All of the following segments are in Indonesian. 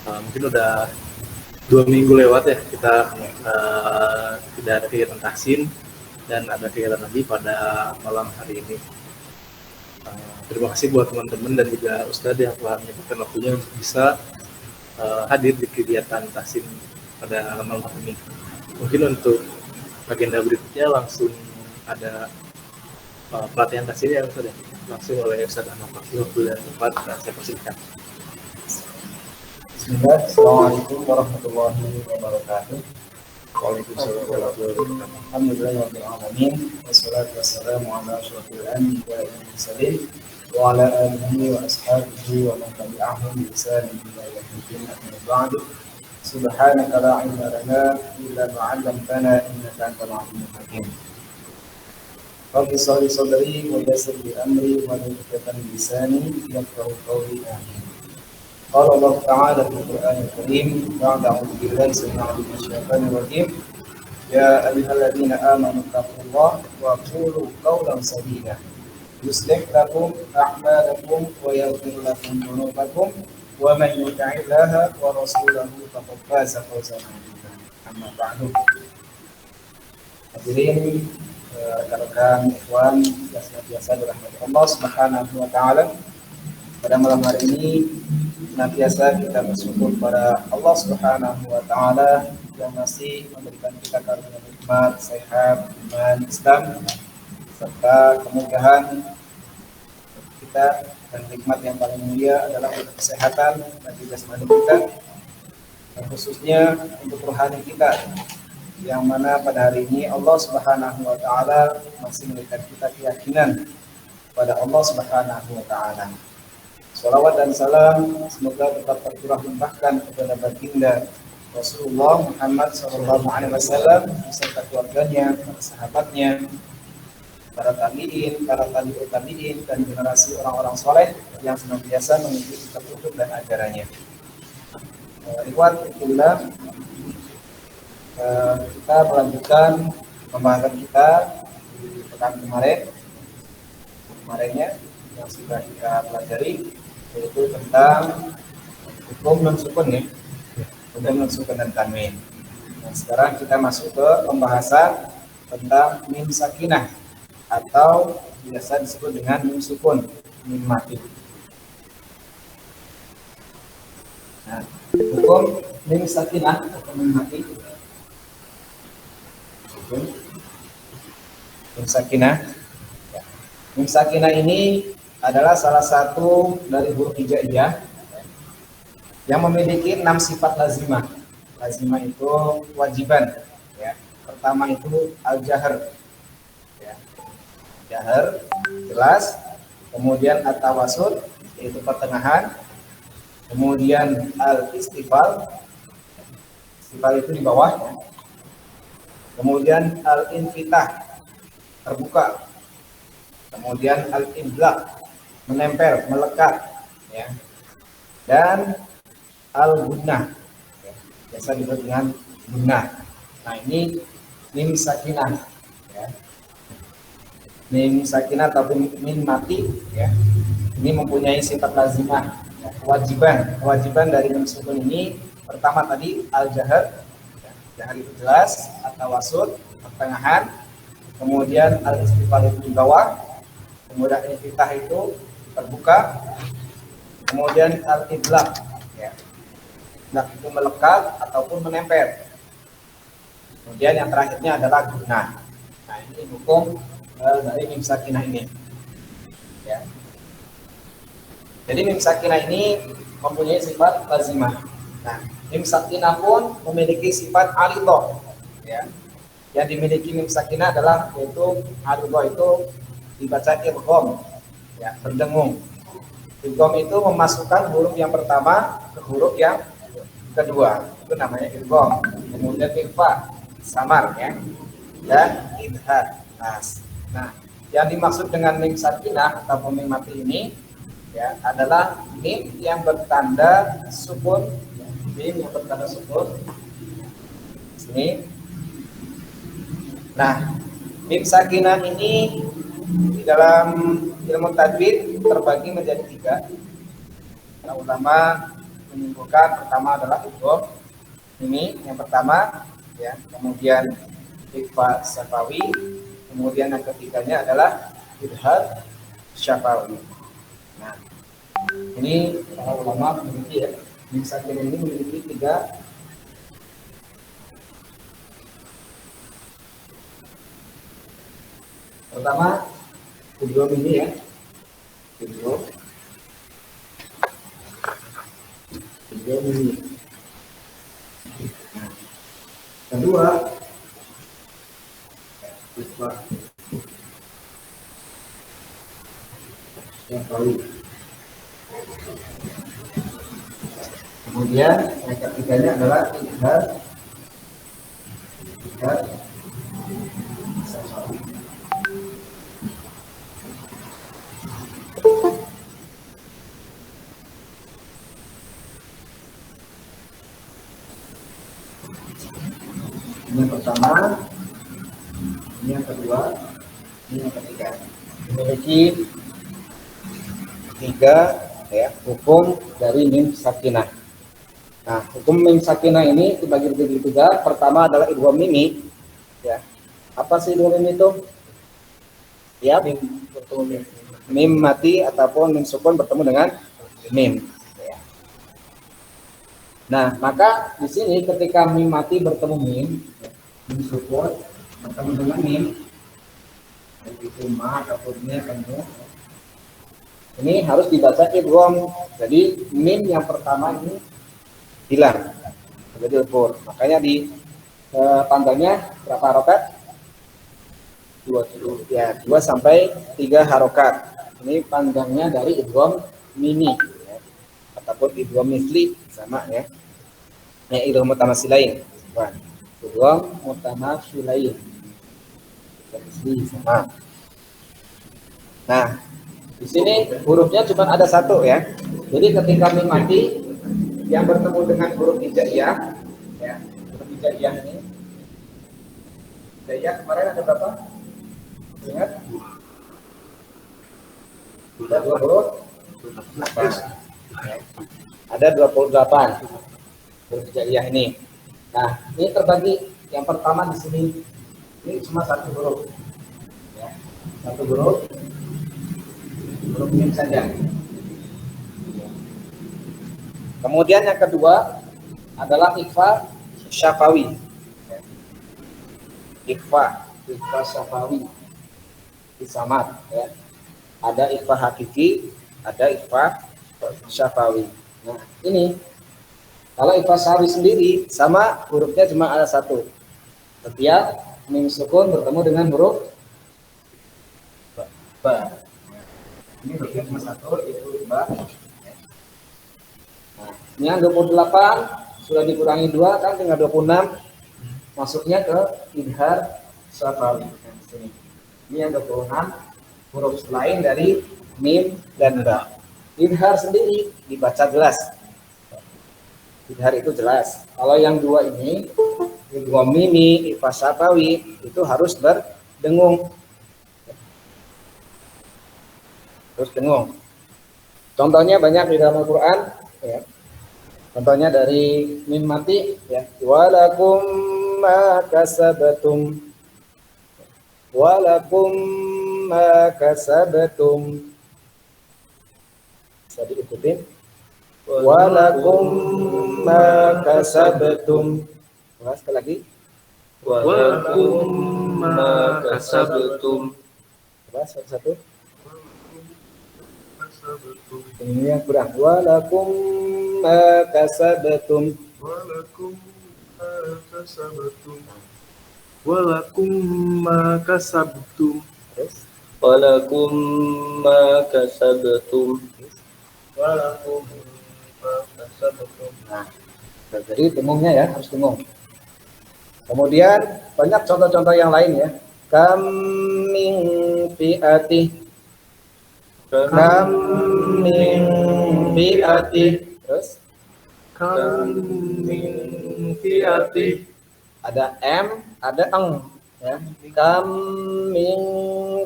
Mungkin udah 2 minggu lewat ya kita tidak ada kegiatan tahsin dan ada kegiatan lagi pada malam hari ini. Terima kasih buat teman-teman dan juga Ustadz yang telah menyempatkan waktunya untuk bisa hadir di kegiatan tahsin pada malam hari ini. Mungkin untuk agenda berikutnya langsung ada pelatihan tahsin yang sudah langsung oleh Ustadz Ahmad Fakih waktu dan tempat, saya persilahkan. Bismillah, Assalamualaikum warahmatullahi wabarakatuh. Waalaikumsalam warahmatullahi wabarakatuh. Alhamdulillahirrahmanirrahim. Wassalatu wassalamu ala asyrafil anbiya'i wal mursalin wa ala alihi wa ashabihi wa man tabi'ahum bi ihsan ila yaumil din. Amma ba'du. Subhanaka la ilma lana illa ma 'allamtana innaka antal 'alimul hakim. Rabbi shrah li sadri wa yassir li amri wa hlul 'uqdatam min lisani yafqahu qawli. Amin. قال الله تعالى في القرآن الكريم بعد أعوذ بالله السميع العليم من الشيطان الرجيم يا أيها الذين آمنوا اتقوا الله وقولوا قولا سديدا يصلح لكم أعمالكم ويغفر لكم ذنوبكم ومن يطع الله ورسوله فقد فاز فوزا عظيما. أما بعد. Hadirin rekan-rekan ikhwan yang senantiasa dirahmati Allah Subhanahu wa taala. Pada malam hari ini senantiasa kita bersyukur pada Allah Subhanahu wa taala yang masih memberikan kita karunia nikmat, sehat, iman, Islam serta kemudahan kita, dan nikmat yang paling mulia adalah kesehatan bagi jasmani kita dan khususnya untuk rohani kita, yang mana pada hari ini Allah Subhanahu wa taala masih memberikan kita keyakinan pada Allah Subhanahu wa taala. Salawat dan salam semoga tetap tercurah limpahkan kepada baginda Rasulullah Muhammad SAW beserta keluarganya, para sahabatnya, para tabi'in, para tabi'ut tabi'in, dan generasi orang-orang soleh yang senantiasa mengikuti petunjuk dan ajarannya. Ikhwatillah, kita melanjutkan pembahasan kita di pekan kemarinnya yang sudah kita pelajari, yaitu tentang hukum non sukun ya, hukum non sukun dan tanwin. Nah, sekarang kita masuk ke pembahasan tentang mim sakinah atau biasa disebut dengan mim sukun, mim mati. Nah, hukum mim sakinah atau mim mati. Mim sakinah. Mim sakinah ini adalah salah satu dari huruf hijaiyah yang memiliki 6 sifat lazimah. Lazimah itu kewajiban. Ya. Pertama itu al-jahr, ya. Jahr, jelas. Kemudian at-tawasud, yaitu pertengahan. Kemudian al-istifal, istifal itu di bawah. Ya. Kemudian al-infitah, terbuka. Kemudian al-imlaq, menempel, melekat, ya. Dan al-gunnah, ya. Biasa disebut dengan gunnah. Nah, ini mim sakinah, ya. Mim sakinah atau mim mati, ya. Ini mempunyai sifat lazimah, ya. Kewajiban dari mim sukun ini pertama tadi al-jahr, ya. Jahr itu jelas, at-tawasud, pertengahan, kemudian al-istifal itu di bawah, kemudian infitah itu terbuka, kemudian al-iblaq, ya. Iblaq itu melekat ataupun menempel. Kemudian yang terakhirnya adalah gunnah. Nah, ini hukum dari mim sakinah ini, ya. Jadi mim sakinah ini mempunyai sifat lazimah. Nah, mim sakinah pun memiliki sifat aridhah, ya. Yang dimiliki mim sakinah adalah yaitu aridhah itu dibaca idgham, ya, berdengung. Idgham itu memasukkan huruf yang pertama ke huruf yang kedua, itu namanya idgham. Kemudian ikhfa, samar, ya, dan idhar, nas. Nah, yang dimaksud dengan mim sakinah atau mim mati ini, ya, adalah mim yang bertanda sukun, mim yang bertanda sukun. Sini. Nah, mim sakinah ini di dalam ilmu tajwid terbagi menjadi 3. Para ulama menyimpulkan pertama adalah idgham ini yang pertama ya, kemudian ikhfa syafawi, kemudian yang ketiganya adalah idhar syafawi. Nah, ini para ulama memiliki ya, mim sakin ini memiliki tiga pertama idgham ini ya, idgham ini. Nah, kedua ikhfa syafawi. Kemudian yang ketiganya adalah idhar syafawi. Ini yang pertama, ini yang kedua, ini yang ketiga. Memiliki tiga ya hukum dari mim sakinah. Nah, hukum mim sakinah ini dibagi menjadi tiga. Pertama adalah idgham mimi. Ya, apa sih idgham mimi itu? Ya, mim mati ataupun mim sukun bertemu dengan mim. Ya. Nah, maka di sini ketika mim mati bertemu mim sukun bertemu dengan mim, itu ma ataupun mim penuh. Ini harus dibaca idgham. Jadi mim yang pertama ini hilang, jadi lebur. Makanya di panggangnya berapa harokat? 2 sampai 3 harokat. Ini panggangnya dari idgham mini ya. Ataupun idgham misli sama ya. Idgham mutamasilain. Idgham mutamasilain. Misli sama. Nah, di sini hurufnya cuma ada satu ya. Jadi ketika mim mati yang bertemu dengan huruf hijaiyah ya, huruf hijaiyah ini. Hijaiyah kemarin ada berapa? Ingat? Ada 28. Ada 28 huruf hijaiyah ini. Nah, ini terbagi. Yang pertama di sini ini cuma satu huruf. Ya. Satu huruf mim saja. Kemudian yang kedua adalah ikhfa syafawi. Ikhfa syafawi disamat ya. Ada ikhfa hakiki, ada ikhfa syafawi. Nah, ini kalau ikhfa syafawi sendiri sama hurufnya cuma ada satu. Setiap mim sukun bertemu dengan huruf ba. Ini hurufnya cuma satu, yaitu ba. Nah, ini yang 28 sudah dikurangi 2 kan tinggal 26. Masuknya ke idhar syafawi. Ini yang 26 huruf lain dari mim dan ba. Idhar sendiri dibaca jelas. Idhar itu jelas. Kalau yang dua ini idgham mimi, ikhfa syafawi itu harus berdengung. Terus dengung. Contohnya banyak di dalam Al-Qur'an ya. Contohnya dari mim mati ya, walakum ma kasabtum, walakum ma kasabtum. Bisa diikutin, walakum ma kasabtum. Wah, sekali lagi, Walakum ma kasabtum. coba satu-satu. Ini yang kurang. Walakum ma kasabtum. Walakum ma kasabtum. Walakum ma kasabtum. Terus Walakum ma kasabtum. Walakum ma kasabtum. nah, jadi dengungnya ya harus dengung. Kemudian banyak contoh-contoh yang lain ya. Kam min fi'ati. Kam min fi'ati. Terus Kam min fi'ati. ada m, ada eng ya. Kam min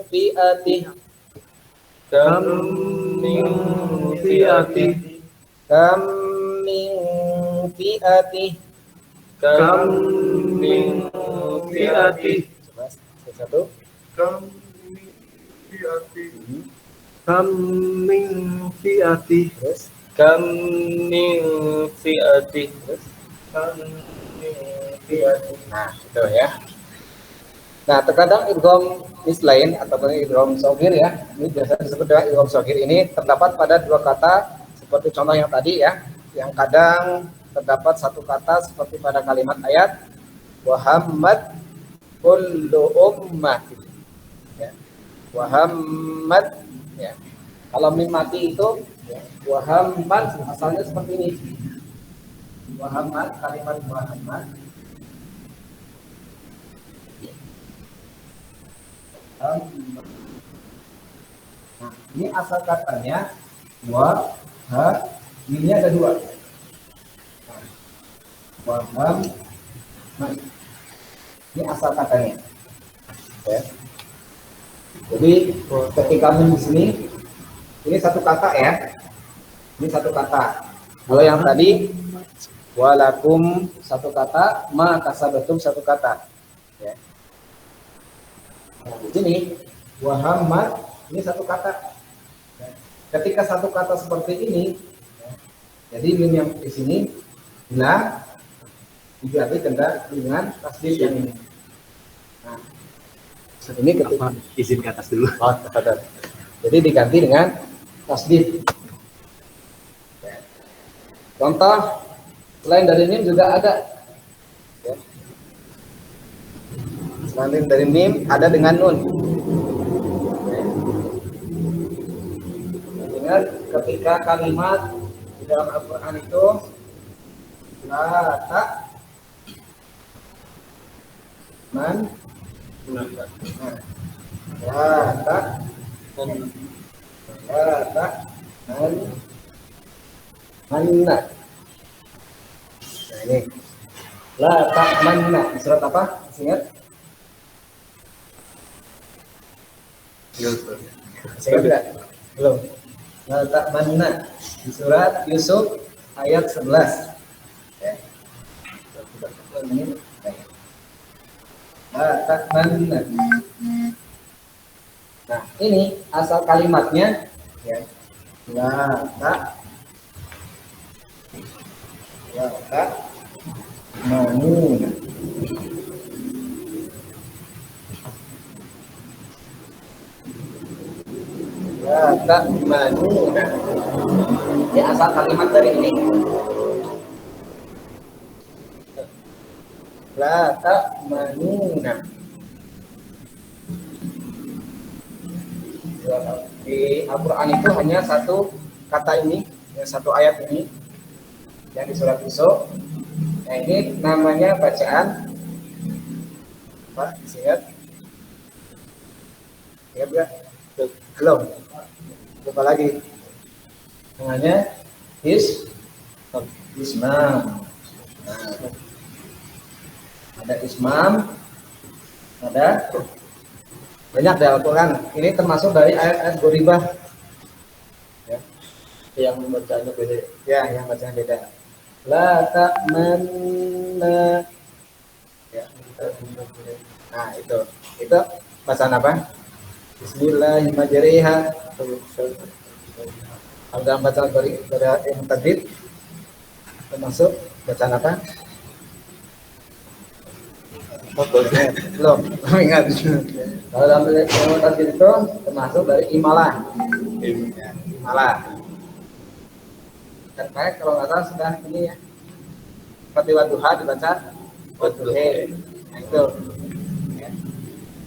fi'ati. Kam min fi'ati. Kam min fi'ati. Kam min fi'ati. Coba satu. Kam min fi'ati. Terus Kam min fi'ati. terus fi'ati. Nah, itu ya. Nah, terkadang idgham mislain ataupun idgham shogir ya, ini biasa disebut dengan idgham shogir. Ini terdapat pada dua kata seperti contoh yang tadi ya, yang kadang terdapat satu kata seperti pada kalimat ayat Muhammad kullu ummati. Ya. Muhammad ya. Kalau mim mati itu ya, Muhammad asalnya seperti ini. Muhammad, kalimat Muhammad. Nah, ini asal katanya ini ada dua. Nah, ini asal katanya. Ya. Jadi ketika di sini ini satu kata ya. Ini satu kata. Kalau yang tadi walakum satu kata, ma kasabatum satu kata. Ya. Nah, di sini Muhammad ini satu kata. Ketika satu kata seperti ini, jadi mim yang di sini hilang, diganti dengan tasdid yang ini. Nah, ini ketika Izin ke atas dulu. jadi diganti dengan tasdid. Contoh selain dari mim juga ada. Ya. Selain dari mim ada dengan nun. Ingat ketika kalimat di dalam Al-Quran itu la man manna. Nah ini la ta'manna di surat apa? Ingat? Ingat tidak? Belum. La ta'manna di surat Yusuf ayat 11. Ya. La ta'manna. Nah, ini asal kalimatnya ya. La ta'manna. La ta'manuna. Ini asal kalimat dari ini. La ta'manuna. Di Al-Quran itu hanya satu kata ini, yang satu ayat ini, yang di surat Yusuf. Nah ini namanya bacaan apa? Ingat? Ingat ya? Belum. Coba lagi. Namanya ismam. Nah, ada ismam, ada banyak di Al-Quran. Ini termasuk dari ayat-ayat goribah. Ya. Yang bacanya beda. Ya, yang bacanya beda. La ta'manna. Ya. Nah, itu bacaan apa? Bismillahirrahmanirrahim. Dalam bacaan dari yang tadi termasuk bacaan apa? Belum ingat. Kalau dalam yang tadi itu termasuk dari imalah. Imalah. Dan baik kalau nggak salah sudah ini ya. Seperti wadduha dibaca wadduhe. Nah itu.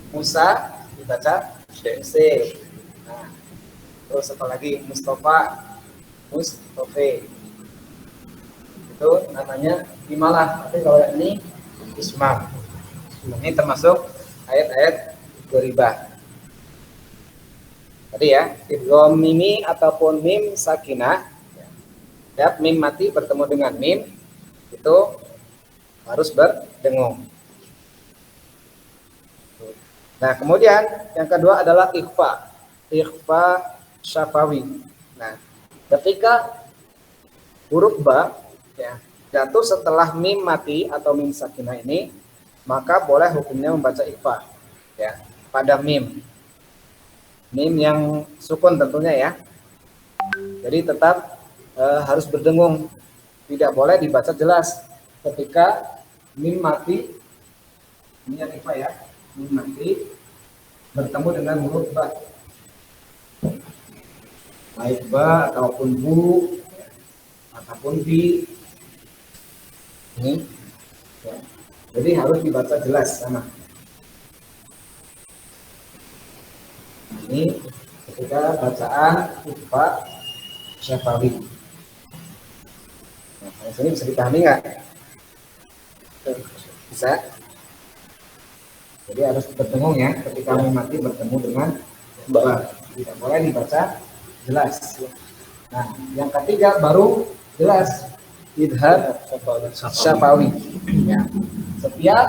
Musa dibaca C. Nah, terus apa lagi? Mustafa, itu namanya imalah. Tapi kalau yang ini ismam. Ini termasuk ayat-ayat goribah. Tadi ya, idgham mimi ataupun mim sakinah. Ya, mim mati bertemu dengan mim itu harus berdengung. Nah, kemudian yang kedua adalah ikhfa syafawi. Nah, ketika huruf ba ya jatuh setelah mim mati atau mim sakinah ini, maka boleh hukumnya membaca ikhfa ya pada mim yang sukun tentunya ya. Jadi tetap harus berdengung, tidak boleh dibaca jelas ketika mim mati. Ini yang ikhfa ya, mim mati bertemu dengan huruf ba, baik ba ataupun bu ataupun bi ini ya. Jadi harus dibaca jelas sama. Ini ketika bacaan ikhfa syafawi. Nah, sini bisa dipahami nggak? Bisa. Jadi harus berdengung ya ketika mim mati bertemu dengan ba. Tidak boleh dibaca jelas. Nah, yang ketiga baru jelas idhar syafawi. Ya. Setiap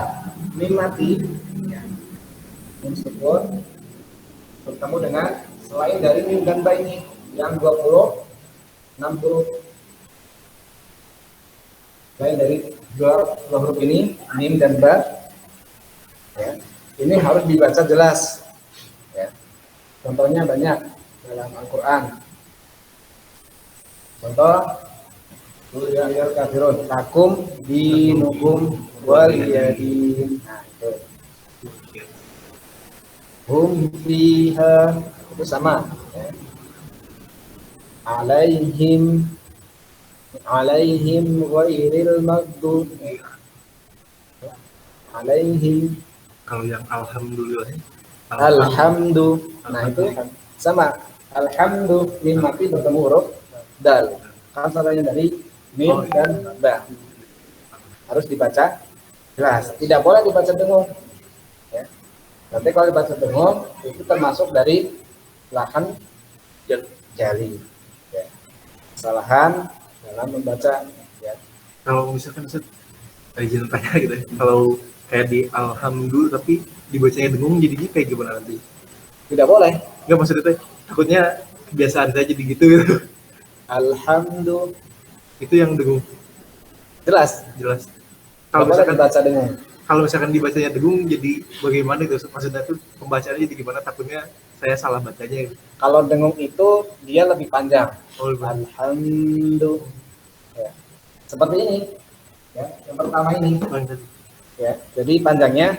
mim mati, ya, mim sukun bertemu dengan selain dari mim dan ba ini yang 6 huruf. Selain dari dua huruf ini mim dan ba, ya, ini harus dibaca jelas. Ya. Contohnya banyak dalam Al-Quran. Contoh, ya ayyuhal kafirun, lakum dinukum waliyadin. Nah, itu. Hum fiha, itu sama. Ya. Alaihim ghairil maghdub. Alaihim. Kalau yang alhamdulillah, Nah itu sama. Alhamdu mim mati bertemu huruf dal. Asalnya dari mim dan ba. Harus dibaca jelas. Tidak boleh dibaca dengung. Ya. Nanti kalau dibaca dengung itu termasuk dari lahan jali. Ya. Kesalahan dalam membaca. Ya. kalau misalkan Ustaz, izin tanya gitu ya, kalau kayak di alhamdulillah tapi dibacanya dengung jadinya kayak gimana nanti? Tidak boleh. Enggak, maksudnya teh takutnya kebiasaan saya jadi gitu gitu. Alhamdulillah Itu yang dengung jelas. Kalau misalkan dibaca dengung. kalau misalkan dibacanya dengung jadi bagaimana itu? Maksudnya tuh pembacaannya jadi gimana? Takutnya saya salah bacanya gitu. Kalau dengung itu dia lebih panjang. Oh, lebih. Alhamdulillah. Ya. Seperti ini. Ya, yang pertama ini. Ya, jadi panjangnya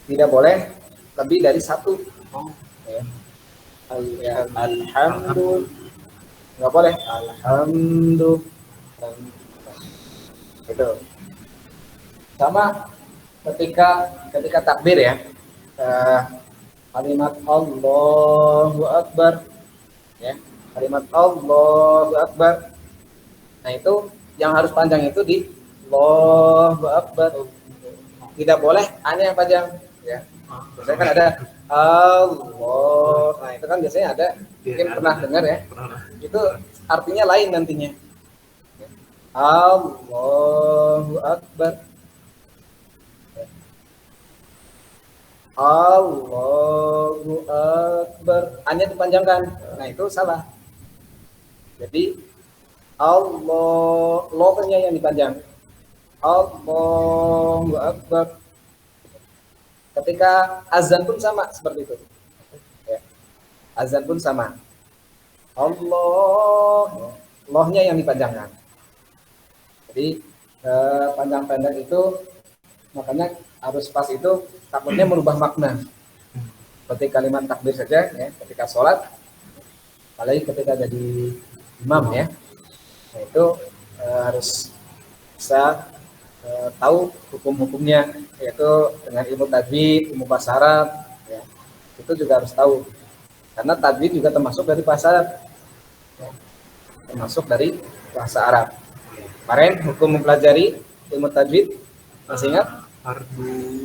tidak boleh lebih dari 1. Ya. Alhamdulillah. Nggak boleh. Alhamdulillah. Itu. Sama ketika takbir ya. Kalimat Allahu Akbar. Ya, kalimat Allahu Akbar. Nah, itu yang harus panjang itu di Allahu Akbar. Tidak boleh hanya yang panjang ya. Biasanya kan ada Allah. Nah, itu kan biasanya ada, mungkin pernah dengar ya. Itu artinya lain nantinya. Allahu Akbar. Allahu Akbar. Hanya dipanjangkan. Nah, itu salah. Jadi Allah, lo-nya yang dipanjang. Allahu Akbar. Ketika azan pun sama seperti itu. Ya. Azan pun sama. Allah, lohnya yang dipanjangkan. Jadi panjang-panjang itu makanya harus pas itu, takutnya merubah makna. Seperti kalimat takbir saja ya, ketika sholat, apalagi ketika jadi imam ya. Nah, itu harus bisa tahu hukum-hukumnya, yaitu dengan ilmu tajwid, ilmu bahasa Arab ya. Itu juga harus tahu. Karena tajwid juga termasuk dari bahasa Arab. Ya. Termasuk dari bahasa Arab. Kemarin hukum mempelajari ilmu tajwid masih ingat? Fardu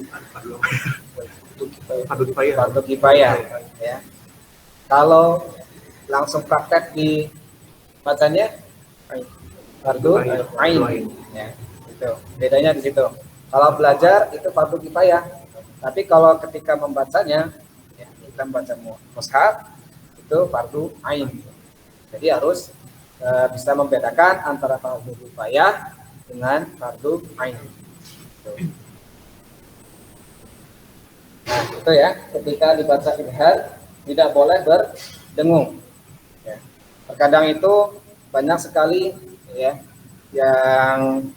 kifayah ya. Kalau langsung praktek di bacanya fardu ain ya. Itu bedanya di situ. Kalau belajar itu fardu kifayah, tapi kalau ketika membacanya ya, kita membaca mushaf itu fardu ain. Jadi harus bisa membedakan antara fardu kifayah dengan fardu ain. Nah, itu ya, ketika dibaca idhar tidak boleh berdengung. Ya. Terkadang itu banyak sekali ya yang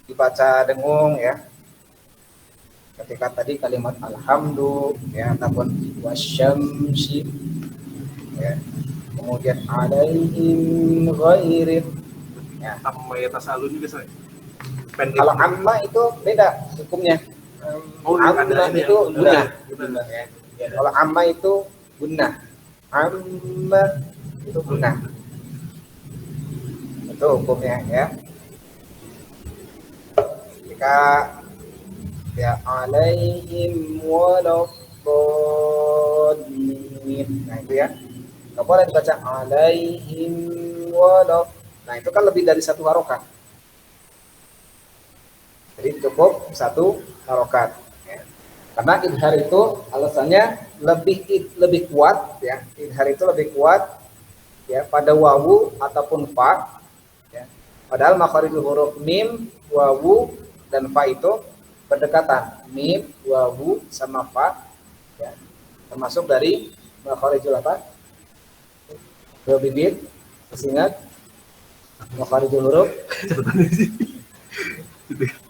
dibaca dengung ya. Ketika tadi kalimat alhamdu ya ataupun wasyamsi ya. Kemudian alaihim ghairin ya. Amma ya tasalun juga saya. Pendek. Kalau amma itu beda hukumnya. Amma ini itu yang gunnah. benar. Ya. Kalau amma itu gunnah. Amma itu gunnah. Itu hukumnya ya. Jika ya alaihim waladdallin. Nah itu ya. Nggak boleh dibaca alaihim waladdallin. Nah itu kan lebih dari satu harokat. Jadi cukup satu harokat. Ya. Karena idhar itu alasannya lebih kuat ya. Idhar itu lebih kuat ya pada wawu ataupun fa. Ya. Padahal makharijul huruf mim, wawu dan fa itu berdekatan. Mim, wawu sama fa ya. Termasuk dari makharijul apa? Dua bibir. Masih ingat? Makharijul huruf.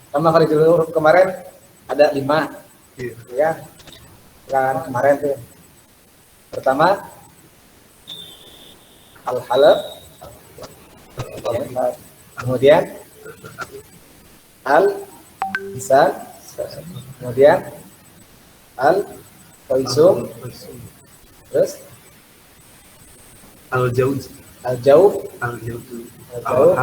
Makharijul huruf kemarin ada 5. Ya. Kan kemarin tuh. Pertama al-halaq. Kemudian al-lisan. Kemudian al-qaisum. Terus Al-Jauj. al-jauh. Al-Jauj. Al-jauh.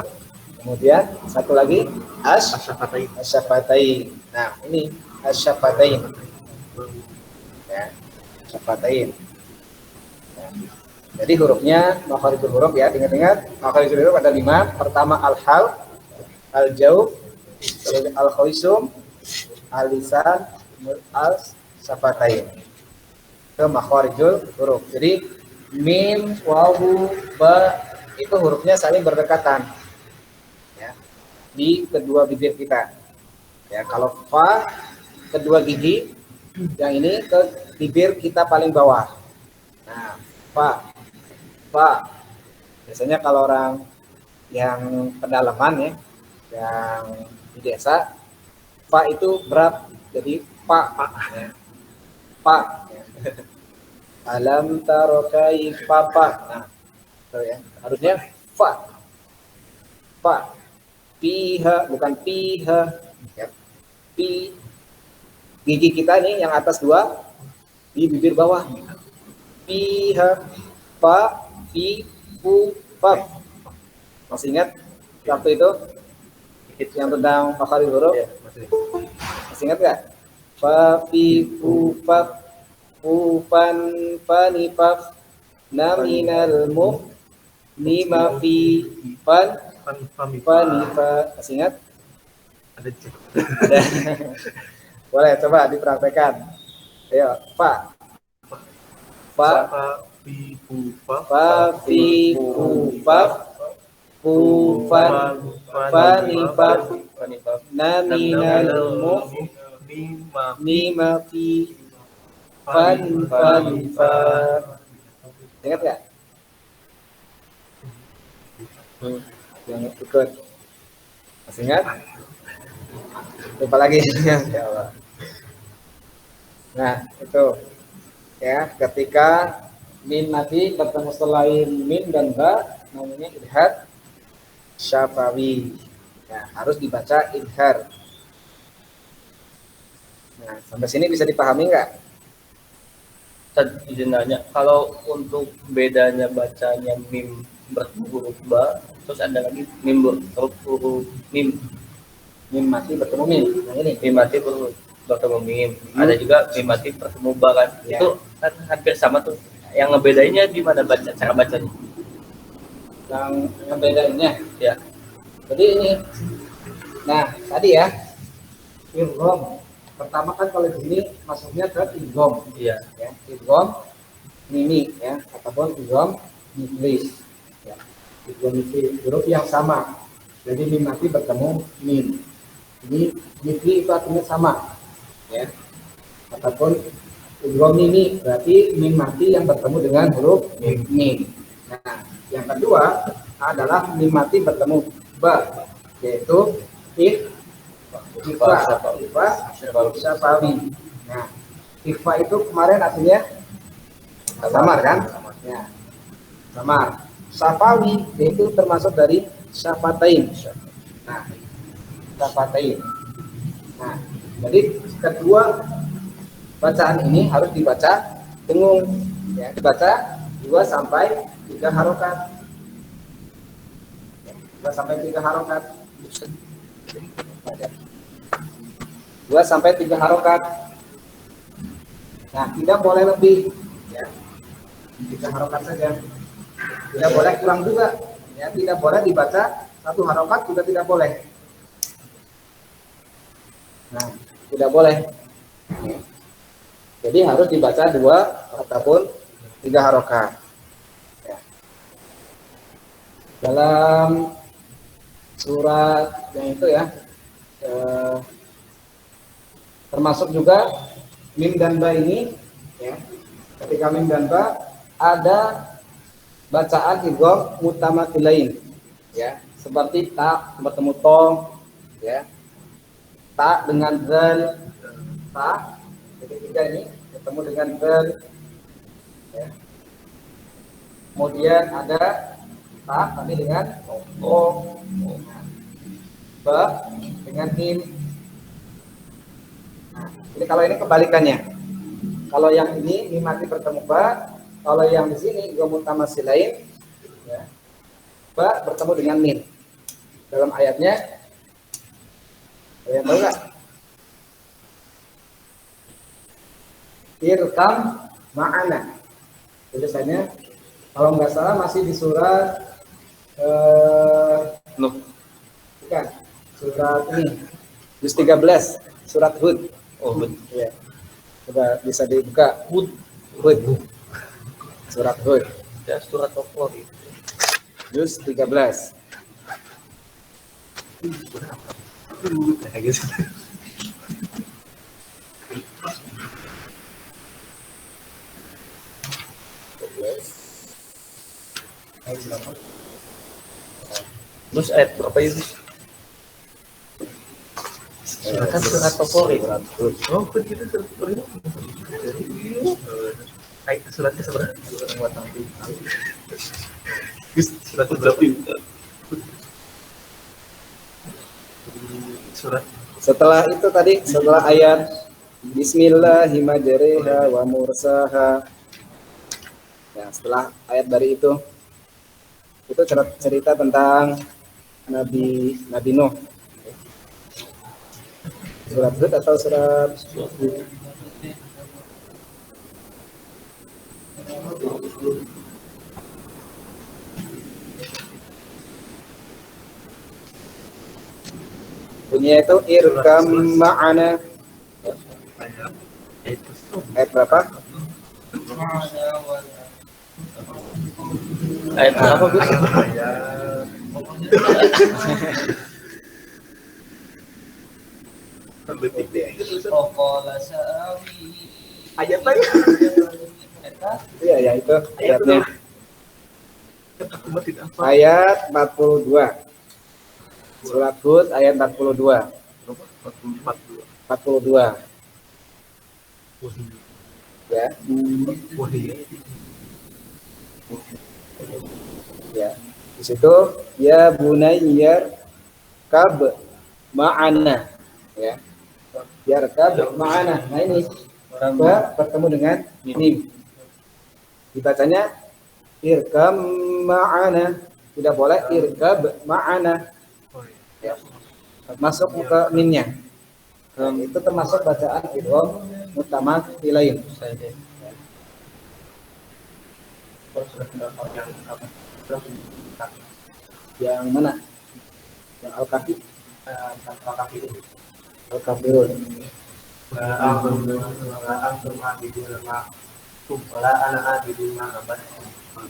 Kemudian satu lagi Asyafatain. asyafatain. Nah, ini asyafatain. Ya, asyafatain. Ya. Jadi hurufnya makharijul huruf ya, ingat-ingat makharijul huruf ada 5. Pertama al-hal, al-jauh, al-khaisum, al-lisan, al-syafatain. Itu makharijul huruf. Jadi mim, wawu, ba itu hurufnya saling berdekatan. Ya. Di kedua bibir kita. Ya, kalau fa kedua gigi, yang ini ke bibir kita paling bawah. Nah, fa. Biasanya kalau orang yang pedalaman ya, yang di desa, fa itu berat, jadi pa. Ya. Pa. Ya. Alam taro kaifa pa. Nah, itu ya. Harusnya fa. Piha bukan piha. Ya. Pi. Gigi kita nih yang atas 2 di bibir bawah. Piha, pa, pi, pu, pa. Masih ingat waktu itu yang tentang makharijul huruf? Ya, masih ingat nggak? Pa, pi, pu, pa, pu, pan, pani, pa, naminal mu, lima, fi, pan, pani, pa. Masih ingat? Ada. Boleh coba dipraktekkan. Ayo, pa. Fi pu pa. Pa, fi, pu, pa, pu, pan, pani, pa, naminal mu, lima, fi, pan, pani, pa. Ingat nggak? Yang ikut. Masih ingat? Lupa lagi. Ya Allah. Nah, itu ya, ketika min mati bertemu selain min dan ba namanya idhar syafawi. Ya, harus dibaca idhar. Nah, sampai sini bisa dipahami nggak? Izin nanya, kalau untuk bedanya bacanya mim bertemu huruf ba, terus ada lagi mim huruf mim Mim mati bertemu mim. Nah, ini mim mati bertemu mim. Ada juga mim mati bertemu ba kan. Ya. Itu kan hampir sama tuh. Yang ngebedainnya di mana cara bacanya? yang ngebedainnya. Ya. Jadi ini. Nah, tadi ya. Idgham. Pertama kan kalau di sini masuknya ke idgham. Iya. Ya, idgham mimi ya, ataupun idgham miflis. Ya. Idgham miflis huruf yang sama. Jadi mim mati bertemu mim. Ini mithli itu artinya sama, ya. Ataupun idgham ini berarti mim mati yang bertemu dengan huruf mim. Nah, yang kedua adalah mim mati bertemu ba, yaitu ifa syafawi. Nah, ifa itu kemarin artinya samar kan? Ya, samar. Syafawi itu termasuk dari syafatain. Nah, syafatain. Nah, jadi kedua bacaan ini harus dibaca dengung, ya, dibaca 2 sampai 3 harokat. 2 sampai 3 harokat. 2 sampai 3 harokat. Nah, tidak boleh lebih, ya. 3 harokat saja. Tidak boleh kurang juga, ya. Tidak boleh dibaca 1 harokat juga tidak boleh. Nah, tidak boleh. Jadi harus dibaca 2 ataupun 3 harokat. Ya. Dalam surat yang itu ya, termasuk juga mim dan ba ini, ya. Ketika mim dan ba ada bacaan idgham mutamatsilain, ya, seperti ta bertemu to, ya. Ta dengan zal, ta ketiga ini bertemu dengan zal, ya. Kemudian ada ta tadi dengan o, ba dengan mim. Nah, jadi kalau ini kebalikannya. Kalau yang ini mim mati bertemu ba, kalau yang di sini idgham mutamatsilain, ya, ba bertemu dengan mim. Dalam ayatnya, kalian tahu nggak? Irkam ma'ana. Tulisannya kalau nggak salah masih di surat Nuh. bukan, surat ini juz 13, surat Hud. Oh, betul. Ya. Coba bisa dibuka. Hud. Surat Hud. Ya, surat Al-Qur'an. Juz 13. Kayak gitu. Terus ayat berapa itu? Kan surat Al-Qur'an. Oh, begitu surat. Suratnya seberapa? Surat berapa? Surat. Setelah itu tadi, setelah ayat Bismillahirrahmanirrahim wa mursaha. Ya, setelah ayat dari itu cerita tentang Nabi Nuh. Surat Hud atau surat bunyinya itu irkam ma'ana. Ayat berapa? Ayat berapa, Gus? Ayat lagi. Iya, ya itu ayatnya. Ayat 42. Surat Hud ayat 42. 42. Ya. Ya. Di situ ya bunayyar kab ma'ana, ya. Yarkab ma'ana. Nah ini ba bertemu dengan mim. Dibacanya irkam ma'ana. Tidak boleh irkab ma'ana. Ya. Masuk ke mimnya. Itu termasuk bacaan idgham mutamatsilain. Yang mana? Yang al-kafi? Al-kafirun.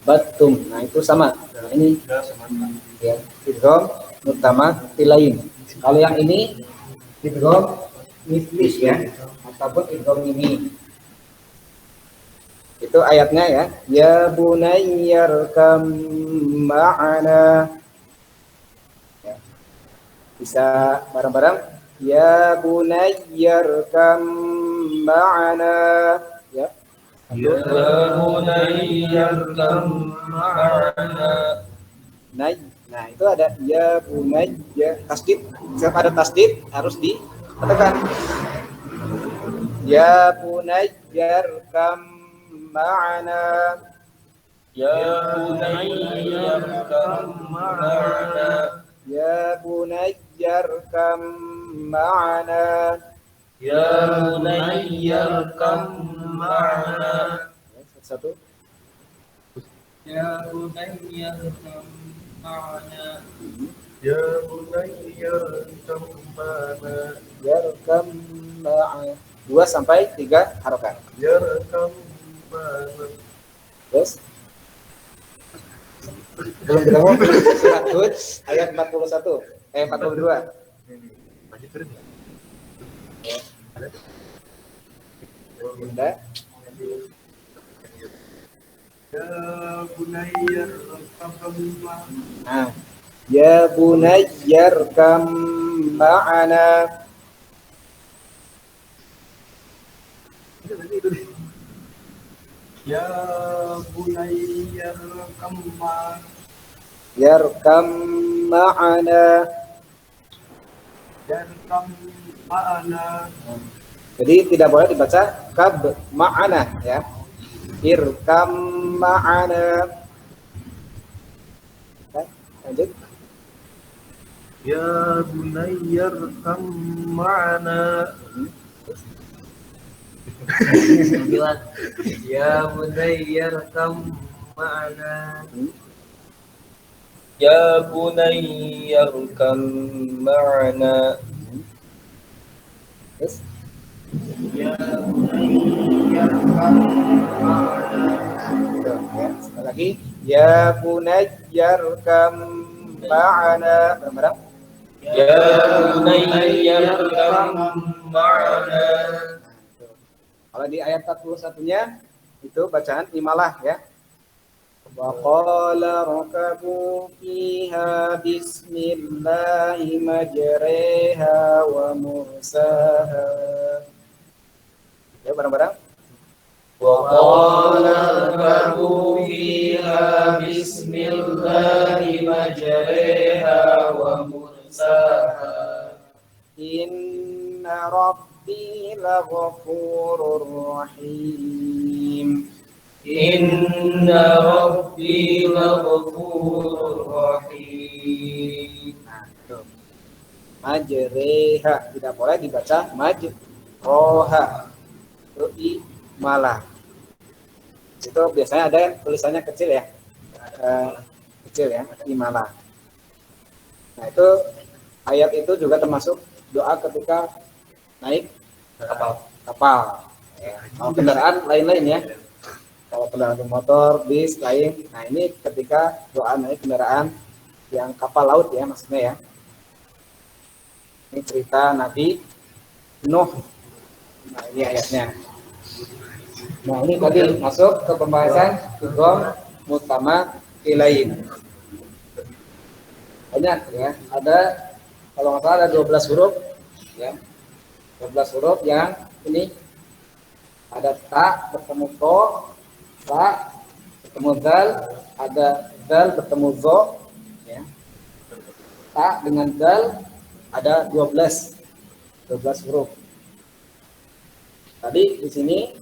Batum. Nah itu sama. Nah, ini ya idgham mutamatsilain. Kalau yang ini idgham misli ya, ataupun idgham ini. Itu ayatnya ya. Ya bunayyarkam ma'ana. Ya. Bisa bareng-bareng. Ya bunayyarkam ma'ana. Ya. Ya bunayyarkam ma'ana. Nah, itu ada ya bunayya tasdid. Setiap ada tasdid harus ditekan. Ya bunayyarkam ma'ana. Ya bunayyarkam ma'ana. Ya bunayyarkam ma'ana. Ya bunayyarkam ma'ana. Satu. Ya bunayyarkam ma'ana. Ya bunayyarkam ma'ana. Yarkam ma'ana. 2 sampai 3 harokat. Yarkam ma'ana. Terus belum ketemu surat Hud ayat 41 42. Masih turun ya? Bunda. Ya bunayyarkam ma'ana. Nah, ya bunayyarkam ma'ana. Ya bunayyarkam ma'ana. Yarkam ma'ana. Yarkam ma'ana. Jadi tidak boleh dibaca kab ma'ana ya. Irkam ma'ana. Lanjut. Ya bunayyarkam ma'ana. Bilang ya bunayyarkam ma'ana. Ya bunayyarkam ma'ana. Terus Ya bunayyarkam ma'ana. ya, sekali lagi ya bunayyarkam ma'ana. Bareng-bareng. Ya bunayyarkam ma'ana. Kalau di ayat 41-nya itu bacaan imalah ya. Wa qala rakabu fiha bismillahi majriha wa mursaha. Ya bareng-bareng. Wa qala irkabu fiha bismillahi majriha wa mursaha. Inna rabbi laghafurur rahim. Inna rabbi laghafurur rahim. Nah, itu. Majreha tidak boleh dibaca majroha. Itu imalah. Itu biasanya ada tulisannya kecil ya. Kecil ya, imalah. Nah, itu ayat itu juga termasuk doa ketika naik kapal. Ya. Kalau kendaraan lain-lain ya. Kalau kendaraan motor, bis, lain. Nah, ini ketika doa naik kendaraan yang kapal laut ya maksudnya ya. Ini cerita Nabi Nuh. Nah, ini ayatnya. Nah, ini tadi masuk ke pembahasan idgham mutamatsilain. Banyak ya. Ada kalau nggak salah ada 12 huruf ya. 12 huruf yang ini ada ta bertemu to, ta bertemu dal, ada dal bertemu zo ya. Ta dengan dal ada 12 huruf. Tadi di sini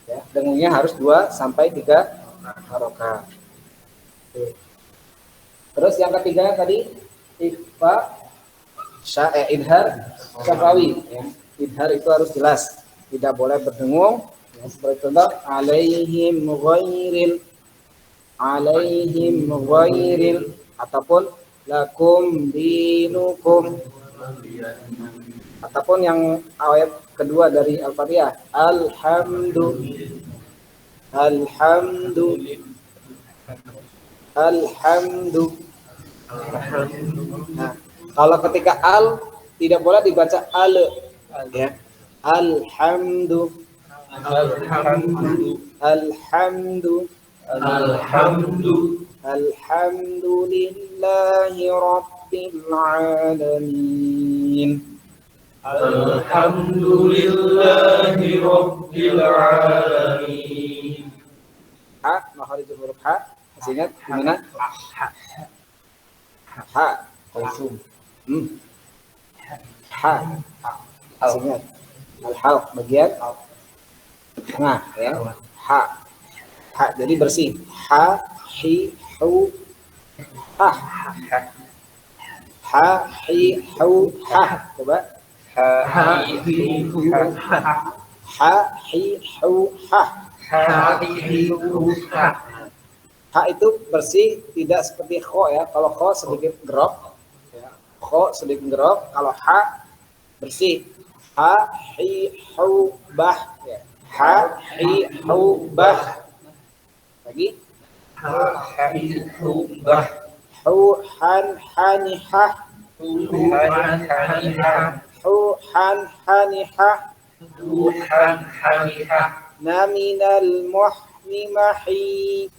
ya, dengungnya harus 2 sampai 3 harokat. Terus yang ketiga tadi ikhfa idhar syafawi ya. Idhar itu harus jelas, tidak boleh berdengung ya, seperti contoh alaihim ghairil ataupun lakum dinukum ataupun yang ayat kedua dari Al-Fatihah alhamdu Nah, kalau ketika al tidak boleh dibaca al, ya. Alhamdu, Alhamdu, alhamdu, alhamdu, alhamdulillahi rabbil alamin. alhamdulillahi rabbil alamin. Ha, makharijul huruf ha. Masih ingat gimana? Ha. Langsung. Ha. Masih ingat? Al-halq bagian tengah ya. Ha. Ha jadi bersih. Ha, hi, hu, ha. Ha, hi, hu, ha. Coba. Ha, hi, hu, ha. Ha itu bersih, tidak seperti kho ya. Kalau kho sedikit gerok, ya. Kho sedikit gerok. Kalau ha bersih. Ha, hi, hu, bah. Ya. Ha, hi, hu, bah. Lagi. Ha, hi, hu, bah. Hu, han, hani, ha. Tuhan hanihah, Tuhan hanihah Tuhan hanihah, naminal muhnimahi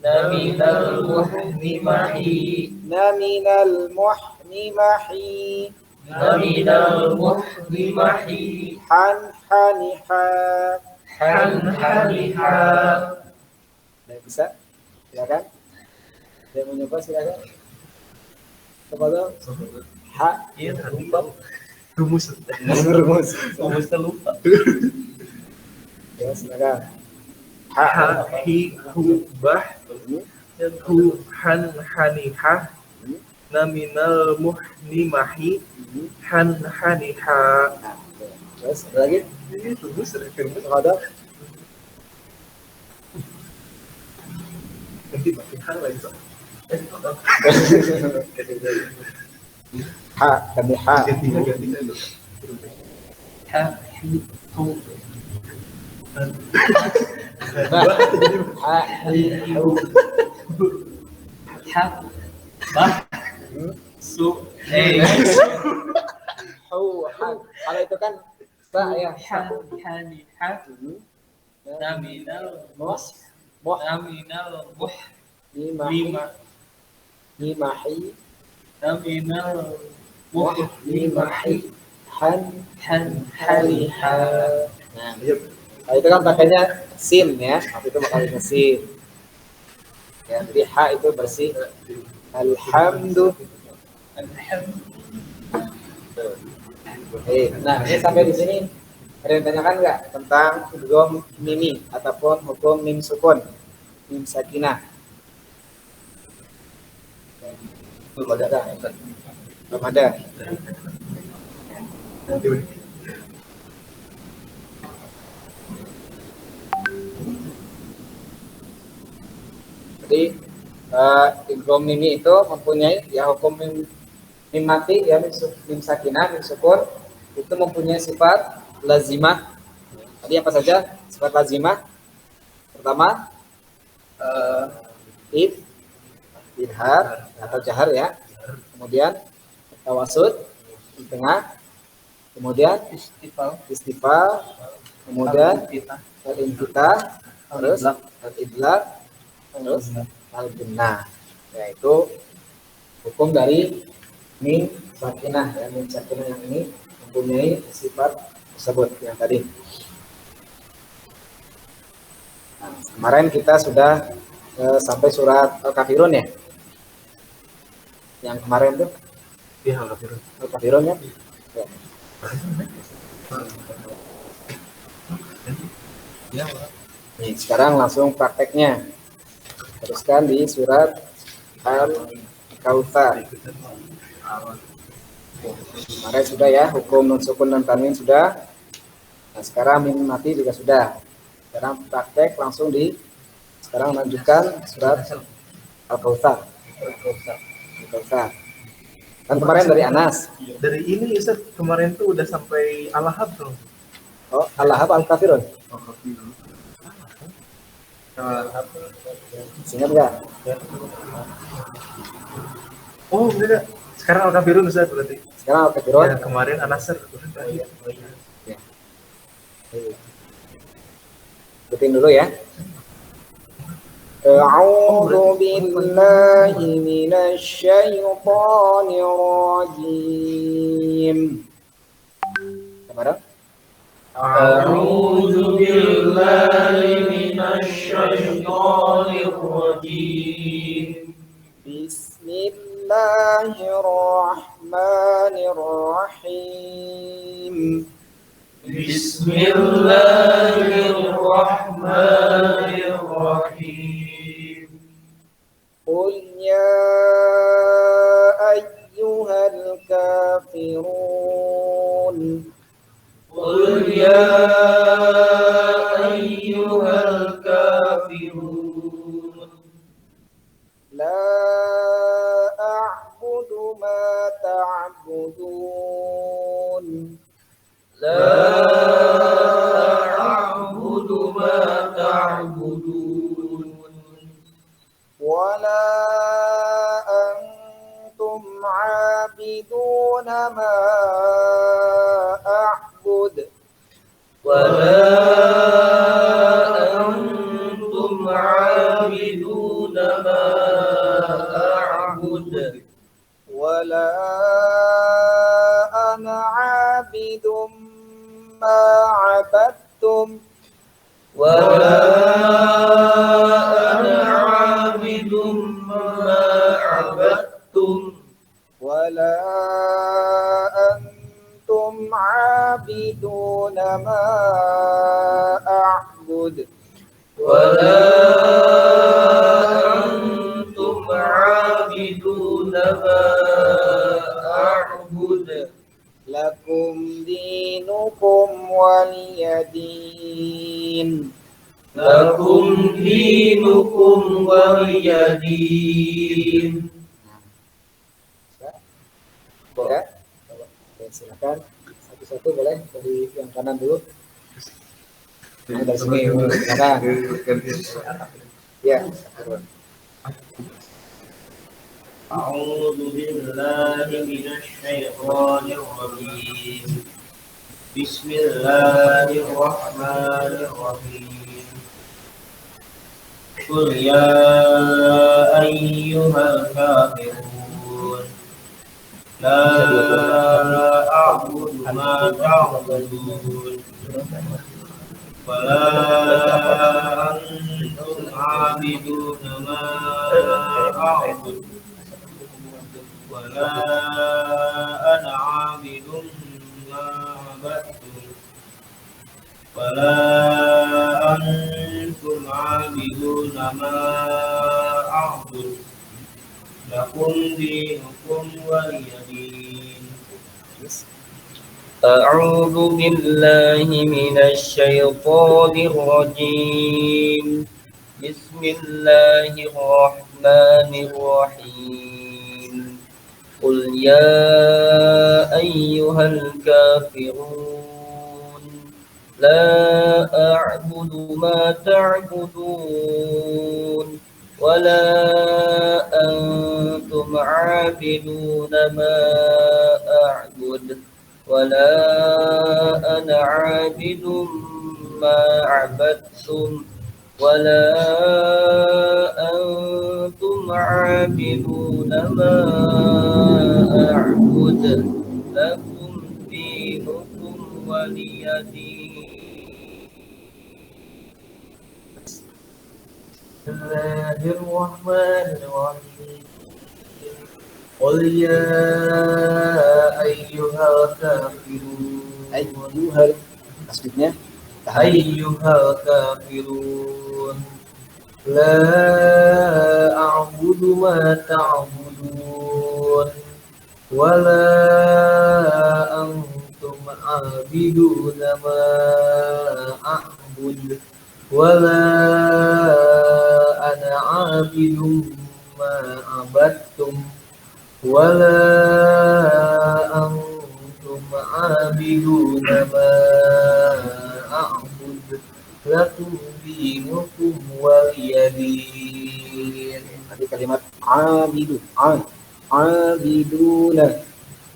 naminal muhnimahi, naminal muhnimahi naminal muhnimahi, han haniha. han hanihah. Bisa? Silakan. Yang mau nyoba silakan. Kepada ha. Iya, lupa. Rumus. Rumus Terlupa. Ya, silakan. Ha, hi, hu, bah, hu, han, hanihah, naminal muhnimahi, han, hanihah. Nah, terus ada lagi? Ini rumus, Kepada nanti makin hal lagi. ha, kami ha. Ganti. Ha, hi, hu, Ha, hi, hu. ha, bah, su, Hu, han. Kalau itu kan ba ya. han hanihah, naminal Muh, muh, naminal nimahi, muhlima, nimahi, naminal nimahi, han, han haliha. hanihah. Nah, itu kan pakainya sin ya. Waktu itu pakainya sin. Ya, jadi ha itu bersih. Alhamdulillah. Nah, ini sampai di sini ada yang tanyakan nggak tentang idgham mimi ataupun hukum mim sukun, mim sakinah? Belum ada. Belum ada. Jadi idgham mimi itu mempunyai ya hukum mim mati ya mim sakinah, mim sukun itu mempunyai sifat lazimah. Tadi apa saja sifat lazimah? Pertama idhar atau jahar ya. Kemudian tawasud di tengah. Kemudian istifal. Kemudian al-intitah, terus al-idlaq, terus al-gunnah. Yaitu hukum dari mim sakinah ya. Mim sakinah yang ini mempunyai sifat tersebut yang tadi. Nah, kemarin kita sudah sampai surat Al-Kafirun ya. Yang kemarin tuh Iya, Al-Kafirun ya. Ya. Nih, sekarang langsung prakteknya. Teruskan di surat Al-Kautsar. Kemarin sudah ya, hukum nun sukun dan tanwin sudah. Nah, sekarang mim mati juga sudah. Sekarang praktek langsung di sekarang lanjutkan surat Al-Kautsar. Al-Kautsar. Kan kemarin dari Anas. Dari ini Ustaz, kemarin tuh udah sampai Al-Lahab tuh. Oh, Al-Lahab Al-Kafirun. Ingat nggak? Oh, beda. Sekarang Al-Kafirun Ustaz berarti. Sekarang Al-Kafirun. Ya, kemarin An-Nasr. Oh iya. Ya. Ikutin dulu ya. A'udzu billahi minasy syaithanir rajim. Bareng. A'udzu billahi minasy syaithanir rajim. Bismillahirrahmanirrahim. Bismillahirrahmanirrahim. Qul ya ayyuhal kafirun. Qul ya ayyuhal kafirun. La a'budu ma ta'budun. La a'budu ma ta'budun. Wala antum 'abiduna ma a'bud. Wala antum 'abiduna ma a'bud. Wala ana 'abidum ma 'abadtum. Wala ana 'abidum ma 'abadtum. Wala antum 'abiduna ma a'bud. Wala antum 'abiduna ma a'bud. Lakum dinukum waliyadin. Lakum dinukum waliyadin. Ya. Oke, silakan satu-satu boleh dari yang kanan dulu. Nah, dari sini silakan. Ya. A'udzu billahi minasy syaithanir rajim. Bismillahirrahmanirrahim. Qul ya ayyuhal kafirun. La a'budu ma ta'budun. Wa la antum 'abiduna ma a'budu. Wala ana 'abidun ma 'abadtum. Wala antum 'abiduna ma a'bud. Lakum dinukum waliyadin. A'udzu billahi minasy syaithanir rajim. Bismillahirrahmanirrahim. Qul ya ayyuhal kafirun. La a'budu ma ta'budun. Wala antum 'abiduna ma a'bud. Wala ana 'abidum ma 'abadtum. Wala antum 'abiduna ma a'bud. Lakum dinukum waliyadin. Bismillahirrahmanirrahim. Qul ya ayyuhal kafirun. Ayyuhal maksudnya Ayyuhal kafirun. La a'budu ma ta'budun. Wala antum 'abiduna ma a'bud. Wala ana 'abidum ma 'abadtum. Wala antum 'abiduna ma a'bud. Lakum dinukum waliyadin. tadi kalimat abidu. abiduna.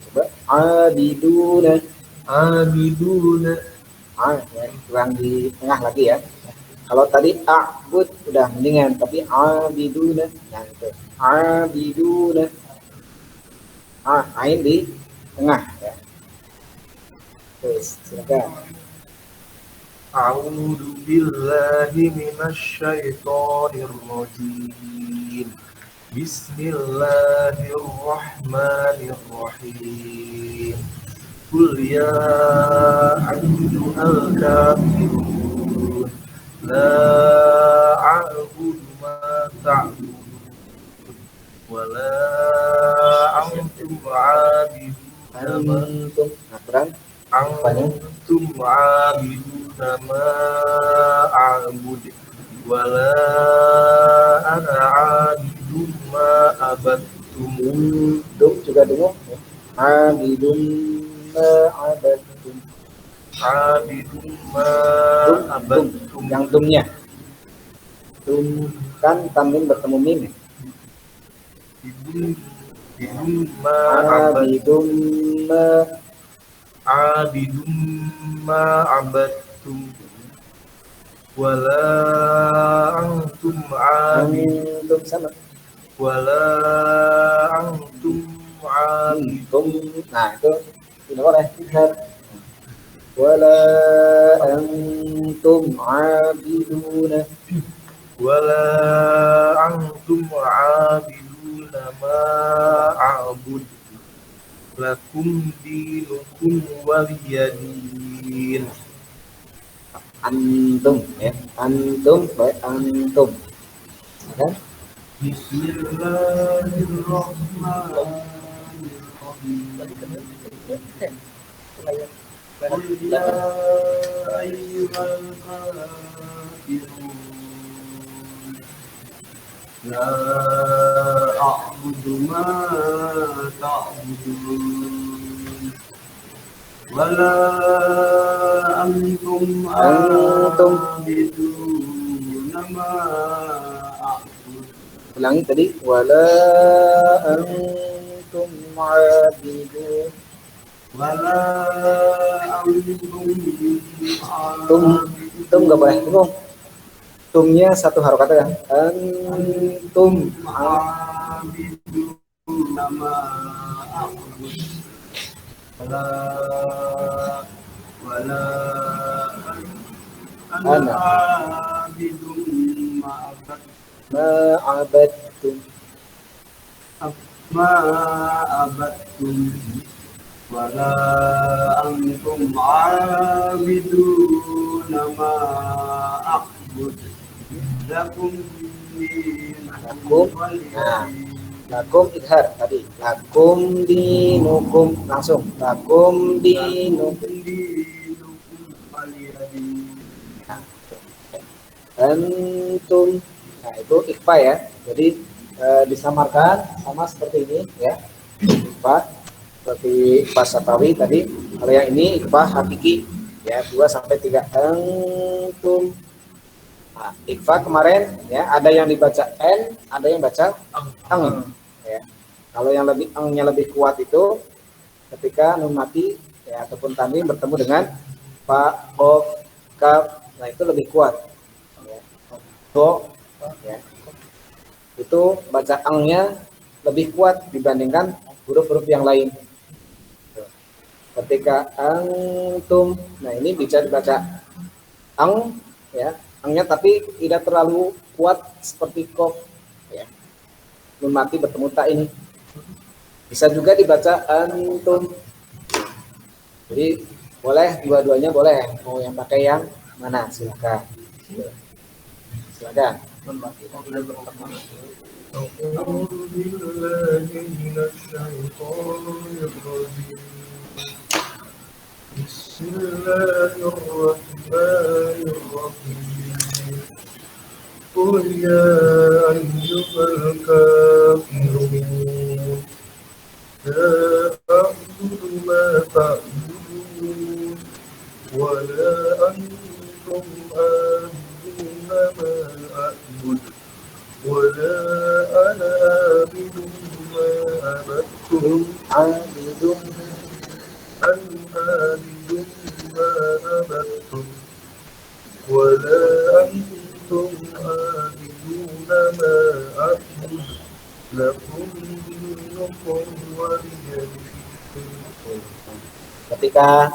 Coba abiduna. Abiduna. Ya, kurang di tengah lagi ya. Kalau tadi a'bud udah mendingan, tapi abiduna yang itu. Abiduna. Ain di tengah ya. Terus silakan. A'udzu billahi minasyaitonir rajim. Bismillahirrahmanirrahim. Qul ya ayyuhal kafirun la a'budu ma ta'budun wa la antum 'abidun ma Antum. Nah, kurang. antum 'abiduna ma a'budu wa la ana 'abidun ma abattum. Dum juga dengar. Abidun ma'abadtum. Abidun ma Dum, abattum. yang dumnya. Dum kan tanwin bertemu mim. Abidun ma abattum. Abidun Abidun ma abattum. Wala antum abidun. antum sama. Wala antum abidun. Nah itu tidak boleh lihat. Wala antum abiduna. Wala antum abiduna ma a'bud. Lakum dinukum waliyadin. Antum ya. Antum baik antum. Kan? Bismillahirrahmanirrahim. Qul ya ayyuhal kafirun la a'budu ma ta'budun wa la antum a'biduna ma a'budu. Ulangi tadi. Wala antum abidun. Wala antum Tum nggak boleh bingung. Tumnya satu harokat ya. Antum abiduna ma a'budu. Wala ana abidun ma'abadtum. ma abattum. Wala antum abiduna ma a'budu. Lakum Lakum. Nah, lakum idhar tadi. Lakum dinukum langsung. Lakum dinukum. Nah, antum. Nah, itu ikhfa ya. Jadi disamarkan sama seperti ini ya. Ikhfa seperti ikhfa syafawi tadi. Kalau yang ini ikhfa hakiki ya 2 sampai 3 antum. Nah, ikhfa kemarin ya ada yang dibaca n, ada yang baca ang ya. Kalau yang lebih angnya lebih kuat itu ketika nun mati ya ataupun tanwin bertemu dengan fa, qaf, kaf. Nah, itu lebih kuat. Ya. Do ya. Itu baca angnya lebih kuat dibandingkan huruf-huruf yang lain. Ketika antum, nah ini bisa dibaca ang ya, angnya tapi tidak terlalu kuat seperti qaf ya. Nun mati bertemu ta ini. Bisa juga dibaca antum. Jadi boleh dua-duanya boleh. Mau yang pakai yang mana silakan. Silakan. Bismillahirrahmanirrahim. Qul ya ayyuhal kafirun la a'budu ma ta'budun wa la antum a'buduna ma a'budu wa la ana a'budu ma ما عبدتم ولا أنتم عابدون ما أعبد لكم دينكم ولي دين. Ketika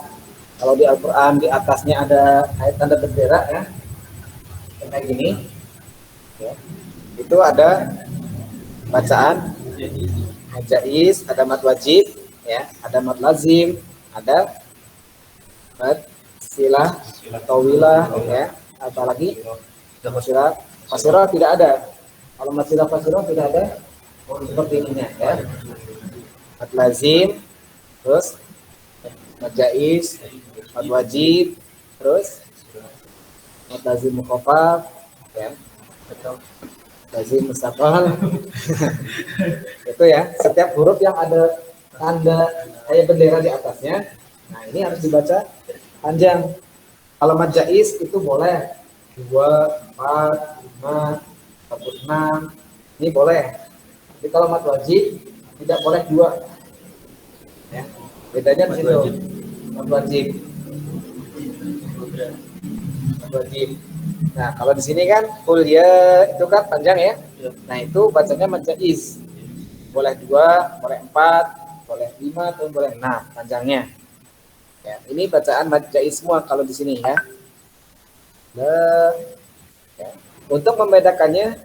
kalau di Al-Quran di atasnya ada ayat tanda bendera ya, kayak gini, ya, itu ada bacaan mad jaiz, ada mad wajib, ya, ada mad lazim, ada mad silah, tawilah, ya, apalagi silah fasirah tidak ada. Kalau mad silah fasirah tidak ada seperti ini ya. Mad lazim, terus mad jaiz, mad wajib, terus mad lazim mukhafaf, ya, lazim mustaqal. Itu ya, setiap huruf yang ada tanda kayak bendera di atasnya, nah ini harus dibaca panjang. Kalau mad jaiz itu boleh 2, 4, 5, 6, ini boleh. Tapi kalau mad wajib tidak boleh 2. Ya, bedanya di situ. Mad wajib. Mad wajib. Nah, kalau di sini kan kuliah itu kan panjang ya. Nah, itu bacanya mad jaiz. Boleh 2, boleh 4, boleh 5, atau boleh 6 panjangnya. Ya, ini bacaan mad jaiz semua kalau di sini ya. Nah, ya. Untuk membedakannya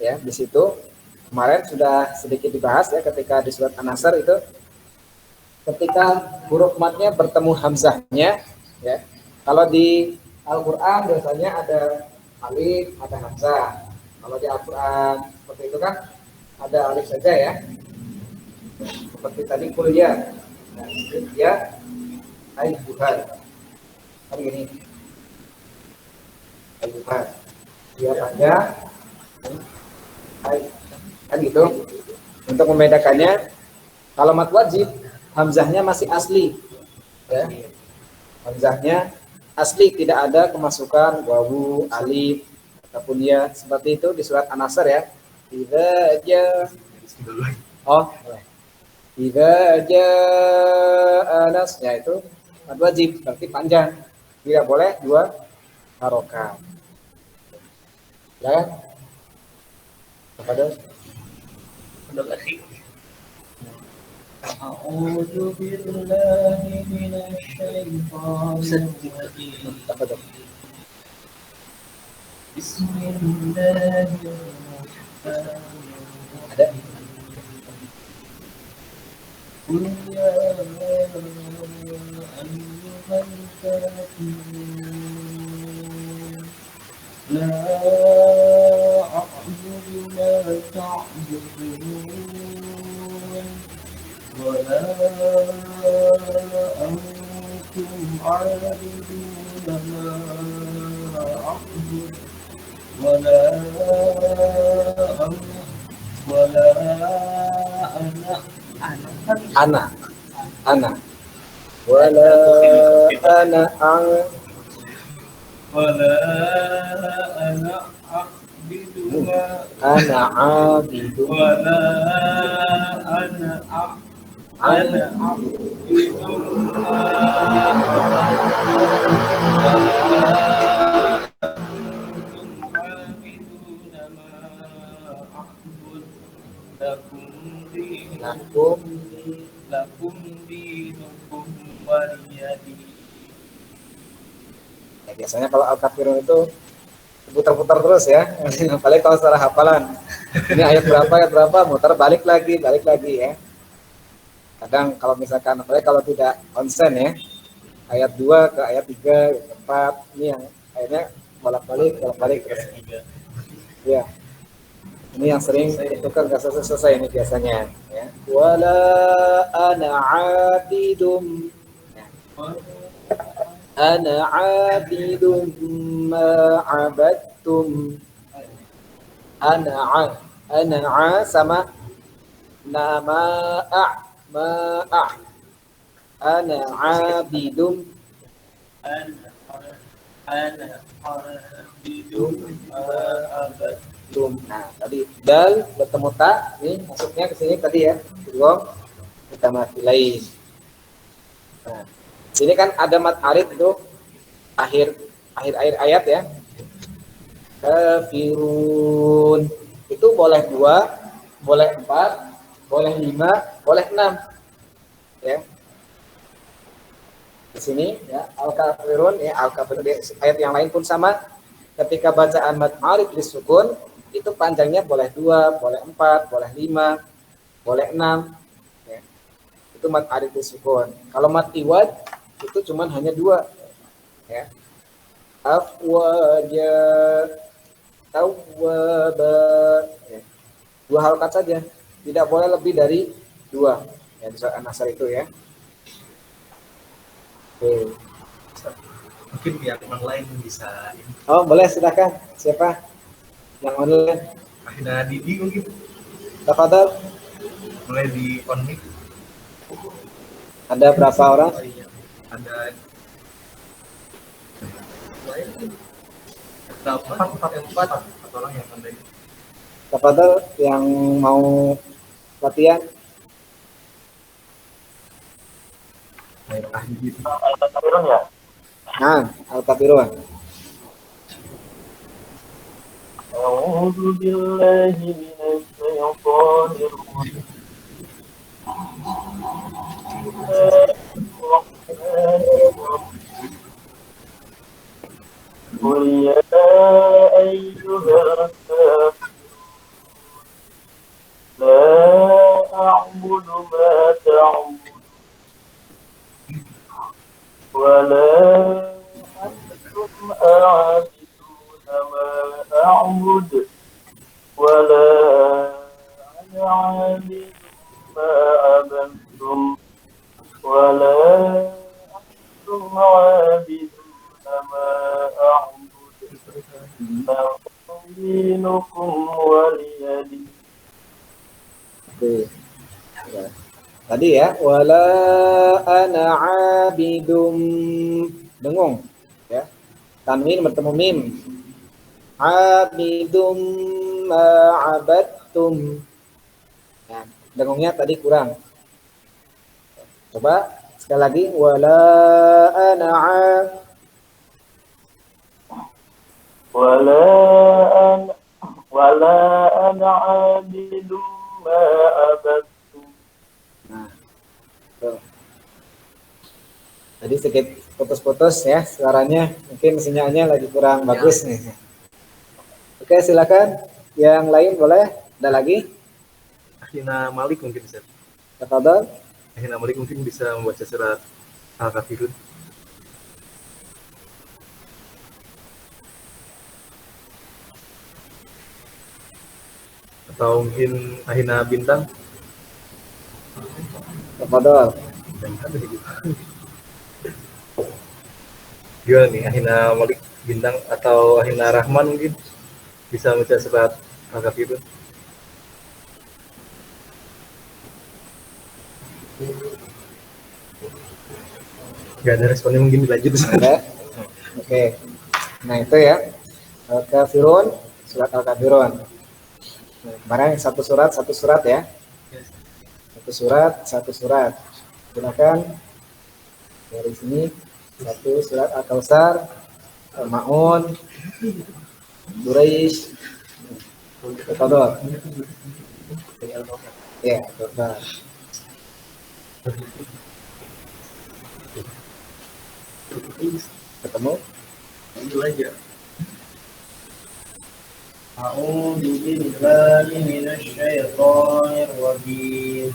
ya di situ kemarin sudah sedikit dibahas ya ketika di surat An-Nasr itu ketika huruf madnya bertemu hamzahnya ya. Kalau di Al-Quran biasanya ada alif, ada hamzah. Kalau di Al-Quran seperti itu kan ada alif saja ya. Seperti tadi kuliah. Nah, ya ayuhan. Kan gini. Ayuhan. Dia panjang. Kan gitu. Untuk membedakannya kalau mad wajib hamzahnya masih asli. Ya. Hamzahnya asli, tidak ada kemasukan wawu, alif, ataupun ya seperti itu di surat An-Nasr ya. Idza ja idza jaa nas, ya itu mad wajib berarti panjang. Tidak boleh 2 harokat. Ya. Apa dong? أعوذ بالله من الشيطان الرجيم Apa dong? بسم الله الرحمن Ada? قل يا أيها الكافرون لا أعبد ما تعبدون ولا أنتم عابدون ما أعبد ولا أنا Ana wala ana ولا أنا أعبد ما ana abidu ولا أنا أعبد lakum dinukum waliyadin. Ya, biasanya kalau al-kafirun itu putar-putar terus ya. Apalagi kalau secara hafalan. Ini ayat berapa, muter balik lagi ya. Kadang kalau misalkan apalagi kalau tidak konsen ya. Ayat 2 ke ayat 3, 4, ini yang akhirnya bolak-balik terus. Ya. Ini yang sering itu kan gak selesai ini biasanya ya. Wala ana abidum. Ya. Ana abidum ma abadtum. Ana sama nama ma ana abidum. Ana abidum abad. Nah, tadi dal bertemu ta, ini masuknya ke sini tadi ya. Belum kita mati lain. Nah, Ini kan ada mat arid itu akhir ayat ya. Kafirun itu boleh 2, boleh 4, boleh 5, boleh 6 ya. Di sini ya al-kafirun ya, al-kafirun di ayat yang lain pun sama. Ketika bacaan mat arid disukun itu panjangnya boleh 2, boleh 4, boleh 5, boleh 6 ya. Itu mat arid disukun. Kalau mat iwad itu cuman hanya 2 ya. Afwaja, tawwaba ya. 2 halakat saja. Tidak boleh lebih dari 2 ya di surat An-Nasr itu ya. Oke. Mungkin yang online bisa ini. Oh, boleh silakan. Siapa? Yang online. Ahina Didi mungkin Tafadhol. mulai di on mic. Ada berapa orang? Oh, iya. Ada empat orang yang online. Tafadhol yang mau latihan. Nah, al-kafirun. أعوذ بالله من الشيطان الرجيم قل يا أيها الكافرون لا أعبد ما تعبدون ولا أنتم عابدون ما أعبد ولا أنا عابد ما عبدتم ولا أنتم عابدون ما أعبد لكم دينكم ولي دين. Oke. Ya. Tadi ya, wala ana abidum, dengung ya. Tanwin bertemu mim. Abidum ma'abattum. Nah, dengungnya tadi kurang. Coba sekali lagi, wala ana ولا أنا عابد ما عبدتم. Nah, tuh. Tadi sedikit putus-putus ya suaranya, mungkin sinyalnya lagi kurang bagus nih. Oke, silakan. Yang lain boleh? Ada lagi? Ahina Malik mungkin bisa. Tafadhol. Ahina Malik mungkin bisa membaca surat Al-Kafirun. Atau mungkin Ahina Bintang. Tafadhol. Gimana nih Ahina Malik Bintang atau Ahina Rahman mungkin bisa baca surat Al-Kafirun. Gak ada responnya, mungkin dilanjut. Ada? Oke. Nah, itu ya. Al-Kafirun, surat Al-Kafirun. Nah, kemarin satu surat ya. Satu surat. Silakan dari sini satu surat Al-Kautsar, Al-Maun, Quraisy. Tafadhol. Ya, Al-Kautsar. Ketemu? Itu aja. أعوذ بالله من الشيطان الرجيم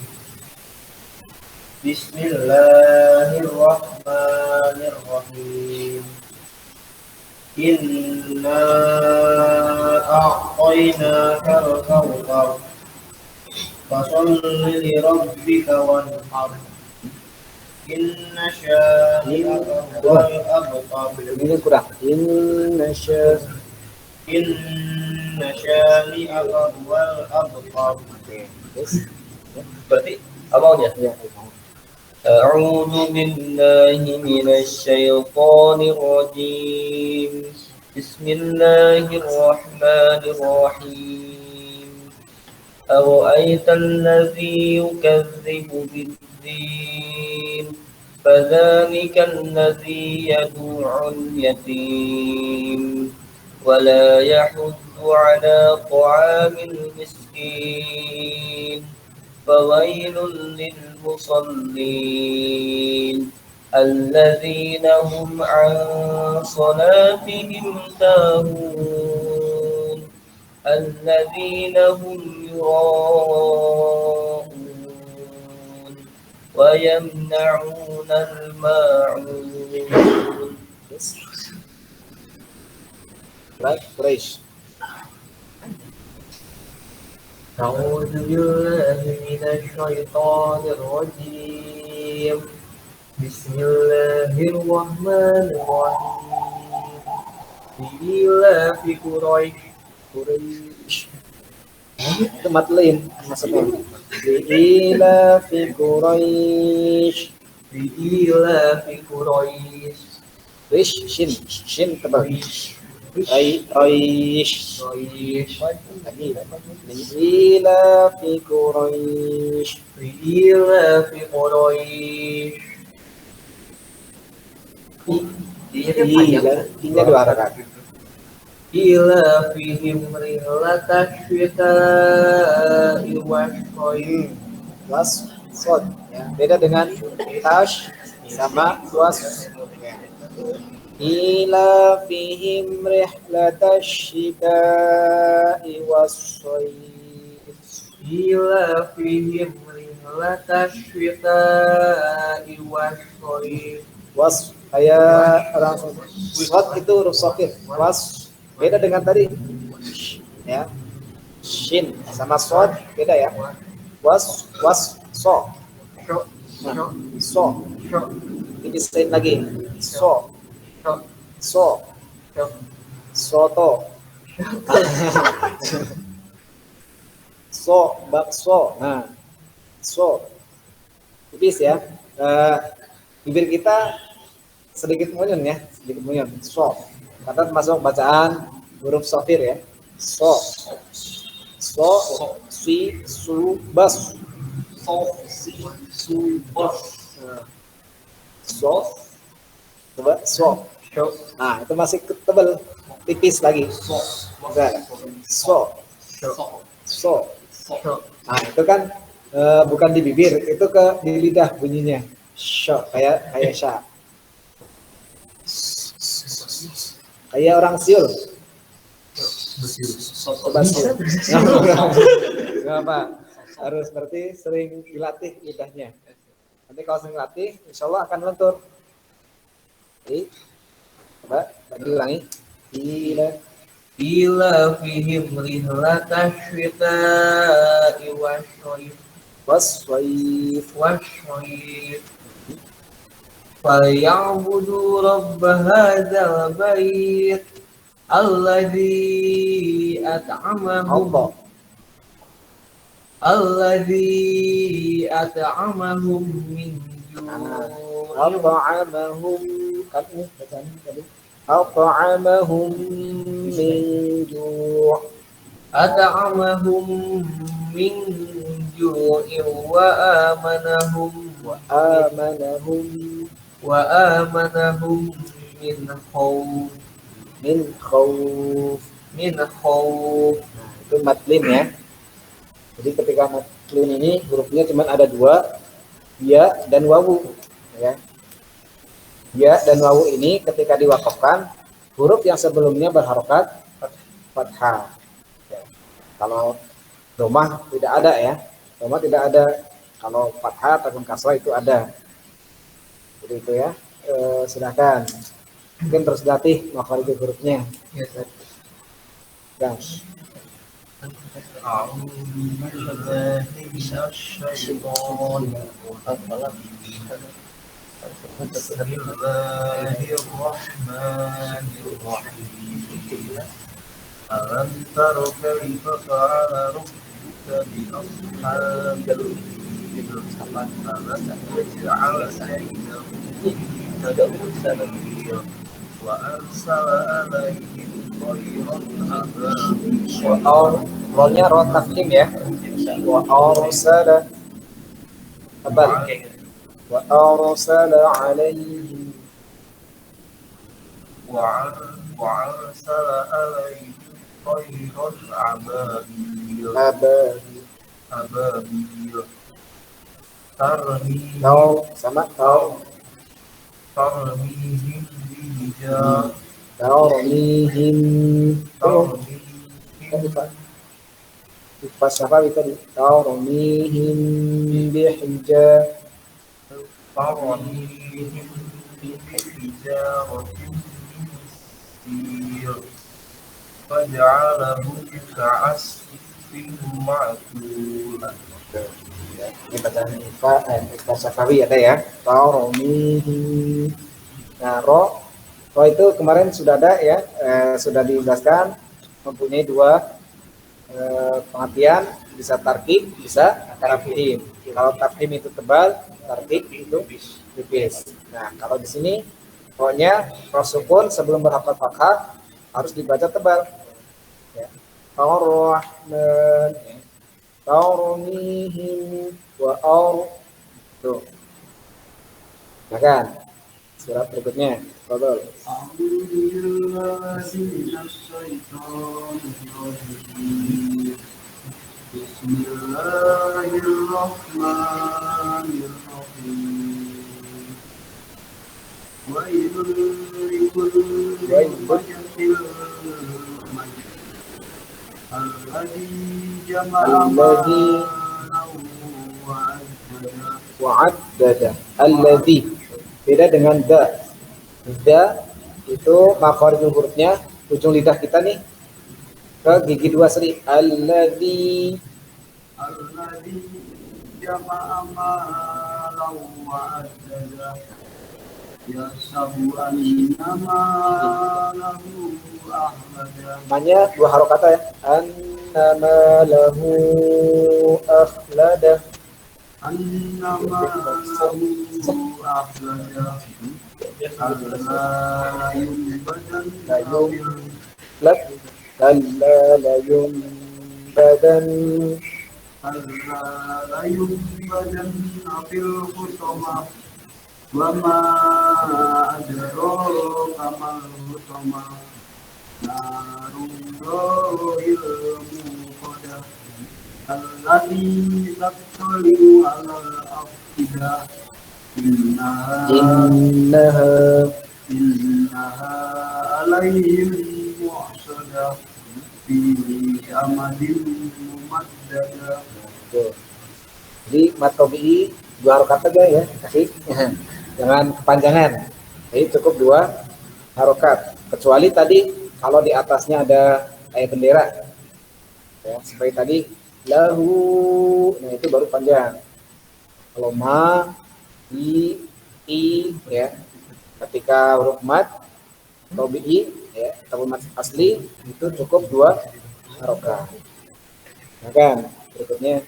بسم الله الرحمن الرحيم إنا أعطيناك الكوثر فصل لربك وانحر إن شانئك هو الأبتر Ini kurang. إن شانئك هو الأبتر. Berarti awalnya. Ya, أعوذ بالله من الشيطان الرجيم بسم الله الرحمن الرحيم أرأيت الذي يكذب بالدين فذلك الذي يدعو اليتيم ولا يحض على طعام المسكين فويل للمصلين الذين هم عن صلاتهم ساهون الذين هم يراءون ويمنعون الماعون. Baik, Quraisy. أعوذ بالله من الشيطان الرجيم بسم الله الرحمن الرحيم لإيلاف قريش Itu matlin maksudnya. Li'ilafi Quraisy. لإيلاف قريش Shin tebal. Quraisy. قريش Li'ilafi Quraisy. لإيلاف قريش Inya dua rakaat. إيلافهم رحلة الشتاء والصيف. Was sod ya. Beda dengan tash sama was. Ila fihim rihlatash shita'i was-shayf. إيلافهم رحلة الشتاء والصيف. Was kayak orang sod itu huruf sofir. Was beda dengan tadi ya. Shin sama sod beda ya. Was so. Nah, so dipisahin lagi. So soto. So bakso. Nah, so tipis ya. Bibir kita sedikit munyun ya, sedikit munyun. So karena termasuk bacaan huruf sofir ya. So si su bas. So coba so. Nah itu masih tebal, tipis lagi. So nah itu kan bukan di bibir, itu di lidah bunyinya. Sho kayak sha. Kayak orang siul. Coba siul. Nggak apa. Harus berarti sering dilatih lidahnya. Nanti kalau sering latih, insya Allah akan lentur. Oke. Coba diulangi. إيلافهم رحلة الشتاء Was-shayf. والصيف فليعبدوا رب هذا البيت الذي Allah. أطعمهم من جوع At'amahum kan ini bacaan tadi. At'amahum min ju'. أطعمهم من جوع وآمنهم وآمنهم من خوف min khawf. Nah, itu matlin ya. Jadi ketika matlin ini hurufnya cuma ada dua, ya dan wawu ya. Ya dan wawu ini ketika diwakafkan huruf yang sebelumnya berharokat fathah. Ya. Kalau domah tidak ada ya. Domah tidak ada. Kalau fathah ataupun kasrah itu ada. Jadi itu ya. Silakan. Mungkin terus latih makhraj hurufnya. Dan أعوذ بالله من الشيطان بسم الله الرحمن الرحيم ألم تر كيف فعل ربك بأصحاب الفيل ألم يجعل كيدهم تدميرا وأرسل عليهم طيرا أبابيل Rolnya rot tafkhim ya. Wa arsala tebal. wa arsala alaihim وأرسل عليهم طيرا أبابيل ترميهم tau sama tau ترميهم بحجارة tarmihim pas apa tadi tarmihim bihijab ترميهم بحجارة من سير فجعلهم كعصف مأكول. Ini bacaan Ifa Syafawi ada ya. Tarmihim. Nah, ro itu kemarin sudah ada ya, sudah dijelaskan mempunyai dua pengertian, bisa tarkib, bisa tarfim. Kalau tarfim itu tebal, tarkib itu tipis. Nah, kalau di sini ro-nya ro sukun sebelum berharokat fathah harus dibaca tebal. Ya. Ar-Rahman, tarmihim wa tuh. Nah kan, surat berikutnya. Betul. Bismillahirrahmanirrahim. ويل لكل همزة الذي جمع مالا wa'addada alladzi beda dengan da itu makharijul hurufnya ujung lidah kita nih ke gigi dua seri alladzi jama'a malan wa'addada yahsabu anna malahu akhlada. namanya dua harokat ya annama lahu akhlada Anna malahu akhlada alla yunbadan lak kalla la yumbadan alla yunbadan fil hutamah wa ma adraka mal hutamah narun dhil muqadah allati tattali'u 'alal afidah innaha innaha 'alaihim mu'sadah fi amadin mumaddadah. Tuh. Jadi matobi dua harokat aja ya, kasih jangan kepanjangan. Jadi cukup dua harokat. Kecuali tadi kalau di atasnya ada kayak bendera, ya, seperti tadi lahu, nah itu baru panjang. Kalau ma, i, ya, ketika huruf mat, tobi ya, atau mat asli itu cukup dua harokat. Nah kan, berikutnya.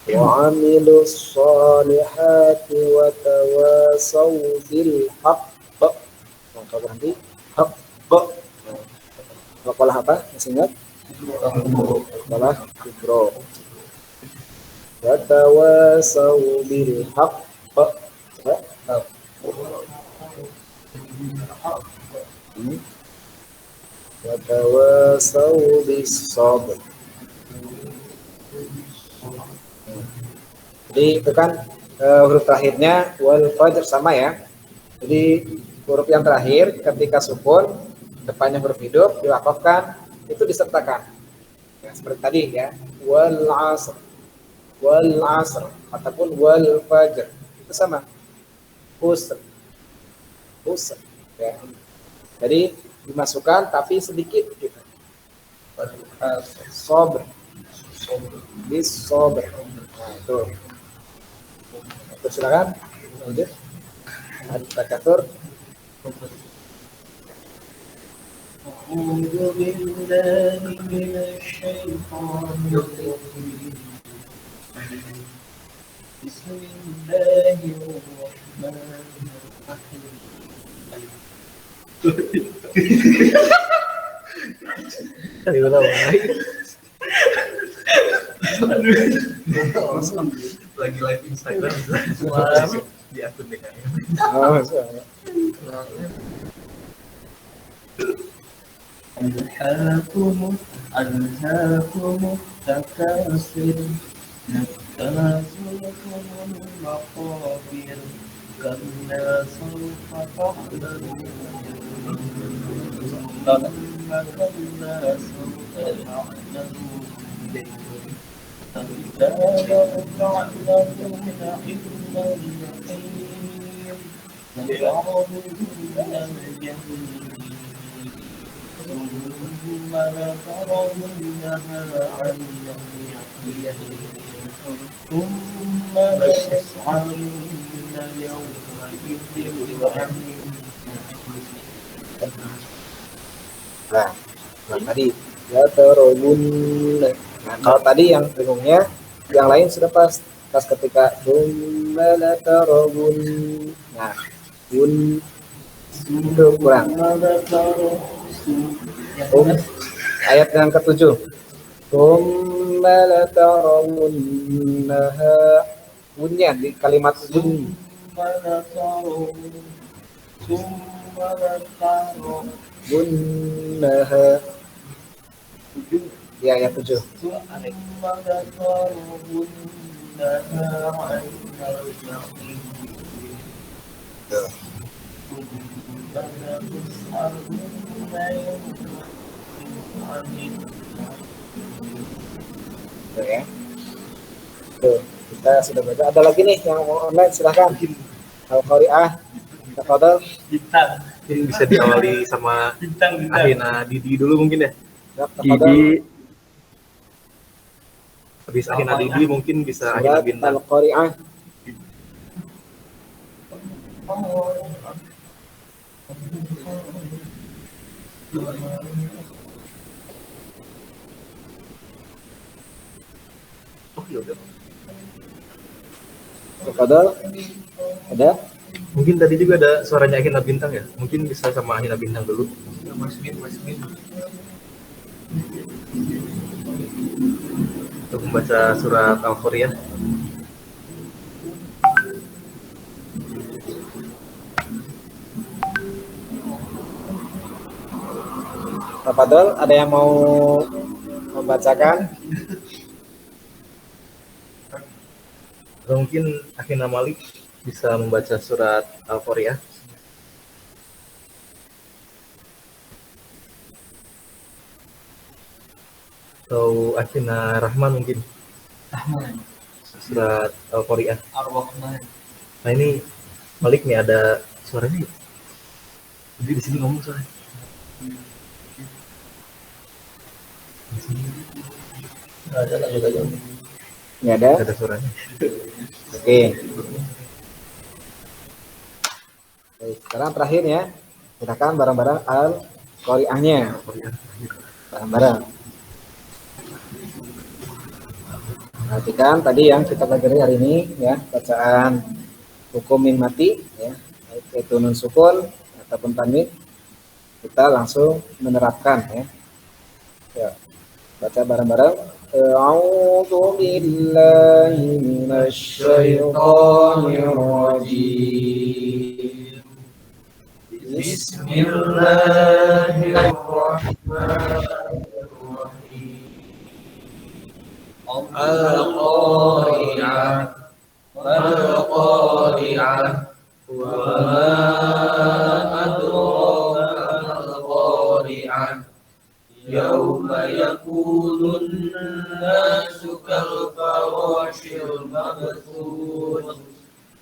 وعملوا الصالحات وتواصوا بالحق. Kalau nanti hak sekolah apa? Masih ingat? Sekolah Ibro. Watawasau bil haqq. Watawasau bis sabr. Jadi itu kan huruf terakhirnya wal fajr sama ya. Jadi huruf yang terakhir ketika sukun depannya huruf hidup diwakafkan itu disertakan. Ya, seperti tadi ya wal asr ataupun wal fajr itu sama. Usr ya. Jadi dimasukkan tapi sedikit gitu. Sobr bis sobr. Nah, itu. Silakan. Lanjut. Takatur. أعوذ بالله من الشيطان الرجيم بسم الله الرحمن الرحيم Kali ulang lagi. Lagi live Instagram di akun DKM. Oh, salah. ألهاكم التكاثر تكاثركم المقابر كلا سوف تعلمون ثم كلا سوف تعلمون كلا لو تعلمون علم اليقين لترون الجحيم ثم لترونها عين اليقين ثم لتسألن يومئذ عن Nah tadi ya terobun. Nah kalau tadi yang bingungnya, yang lain sudah pas ketika la terobun. Nah bun itu kurang. Ayat yang ke-7. La tarawunnaha. Bunnya di kalimat bun. Bunnaha. Di ayat 7. Tuh ya. Tuh, kita sudah baca. Ada lagi nih yang mau online, silahkan. Al-Qari'ah, tafadhol. bintang Mungkin bisa diawali sama Ahina Didi dulu mungkin ya. Tafadhol. Didi. Habis Ahina Didi mungkin bisa Ahina Surat Bintang. Al-Qari'ah. Oh iya udah. Tafadhol. Ada? Mungkin tadi juga ada suaranya Ahina Bintang ya. Mungkin bisa sama Ahina Bintang dulu. Mas Min Untuk membaca surat Al-Qari'ah. Tafadhol, ada yang mau membacakan? Atau mungkin Ahina Malik bisa membaca surat Al-Qari'ah. Atau Ahina Rahman mungkin Rahman surat Al-Qari'ah. Ar-Rahman. Nah ini Malik nih ada suaranya. Jadi di sini ngomong soalnya. Ada lanjut aja. Nggak ada? Ada suaranya. Oke. Baik, sekarang terakhir ya. Silakan bareng-bareng Al-Qari'ahnya. Al-Qari'ah. Bareng-bareng. Perhatikan tadi yang kita pelajari hari ini ya, bacaan hukum min mati ya, yaitu nun sukun ataupun tanwin. Kita langsung menerapkan ya. Ya. Baca bareng-bareng. A'udzu billahi minasy syaithanir rajim. Bismillahirrahmanirrahim. Al-Qari'ah Al-Qari'ah wa ma adraka mal-Qari'ah Yawma yakunun nasu kal-farashil mabthus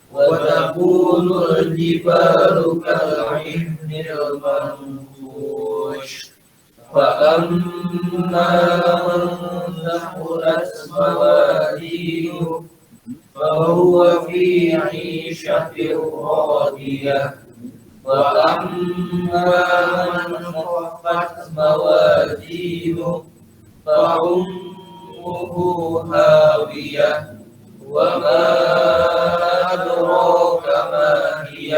wa takunul jibalu kal-'ihnil manfush فأما من ثقلت موازينه فهو في عيشة راضية وأما من خفت موازينه فأمه هاوية وما أدراك ما هي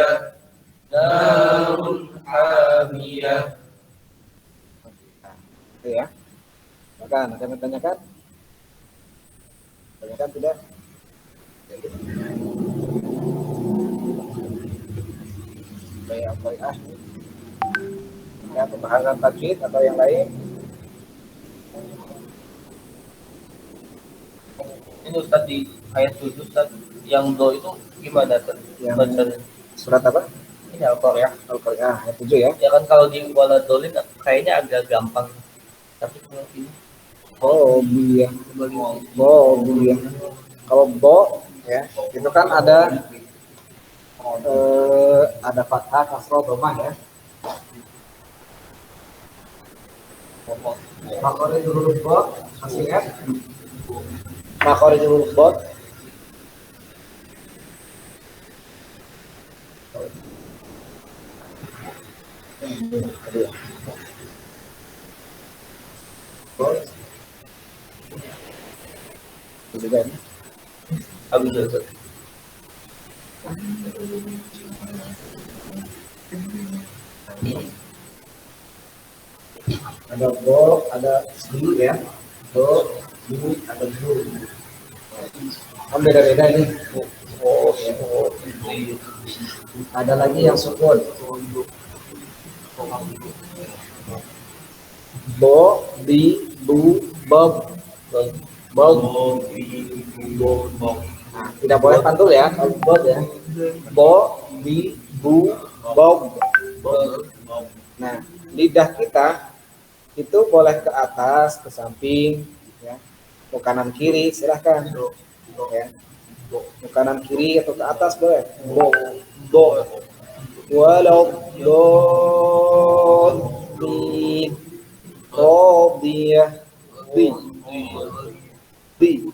نار حامية. Oke ya. Maka ada yang tanyakan? Tanyakan tidak? Kayak apa ya? Ya, pembahasan tajwid atau yang lain? Ini Ustaz di ayat 7 Ustaz, yang do itu gimana Ustaz? Yang Bacanya? surat apa? Ini Al-Qari'ah. Al-Qari'ah ayat 7 ya. Ya kan kalau di waladolin kayaknya agak gampang. Tapi kalau ini Bobiyah. Bobiyah. Kalau bo ya, itu kan ada fathah, kasroh, dhammah ya. Makhorijul huruf bo, masih ingat? Makhorijul huruf bo. Juga ini. habis Ustaz. Ada bo, ada di ya. Bo, di, ada bu. Kan beda-beda ini. Ada lagi yang sukun. Bo, di, bu, bob. Bob. Nah, tidak boleh pantul ya, kalau bob ya. Bo, di, bu, bob. Nah, lidah kita itu boleh ke atas, ke samping, ya, ke kanan kiri, silahkan. Ya. Ke kanan kiri atau ke atas boleh. Bo, walau di, dia, di, dia,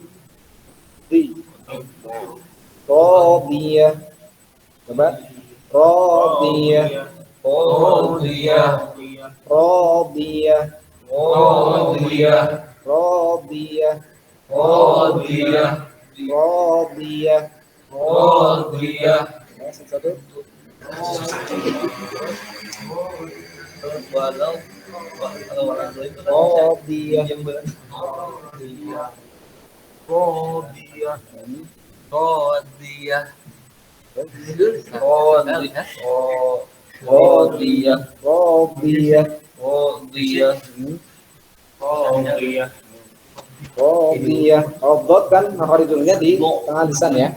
coba, dia. Radiyah. Radiyah. Radiyah. Radiyah. Radiyah. Radiyah. Radiyah. Ya, satu. Walau itu Radiyah. Radiyah. Radiyah. Radiyah. Radiyah. Radiyah. Radiyah. Radiyah. Kalau dot kan makharijulnya di tengah lisan ya.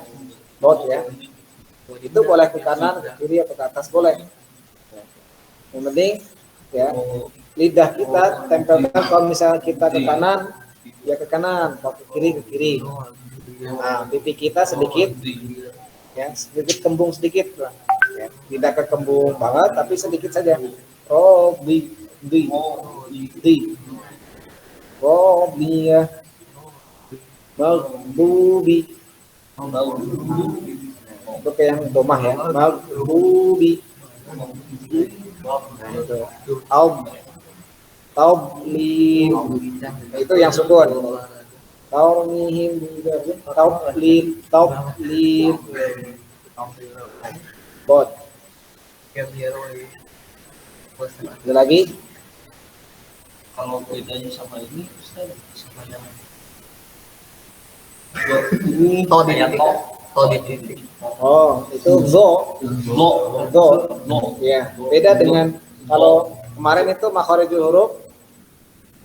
Dot ya. Itu boleh ke kanan, ke kiri atau ke atas boleh. Yang penting ya lidah kita tempelkan, kalau misalnya kita ke kanan ya ke kanan, kalau ke kiri. Nah, pipi kita sedikit ya, sedikit kembung sedikit lah. Ya, tidak kekembung banget tapi sedikit saja. Di. Radiyah. Maghdubi. Itu kayak yang domah ya. Maghdubi. Nah, itu. Taubli. Itu yang sukun. Taumihim taubli. Bot. Ada lagi? Kalau bedanya sama ini, sama yang titik. Oh, itu zo. Ya, beda dengan kalau kemarin itu makharijul huruf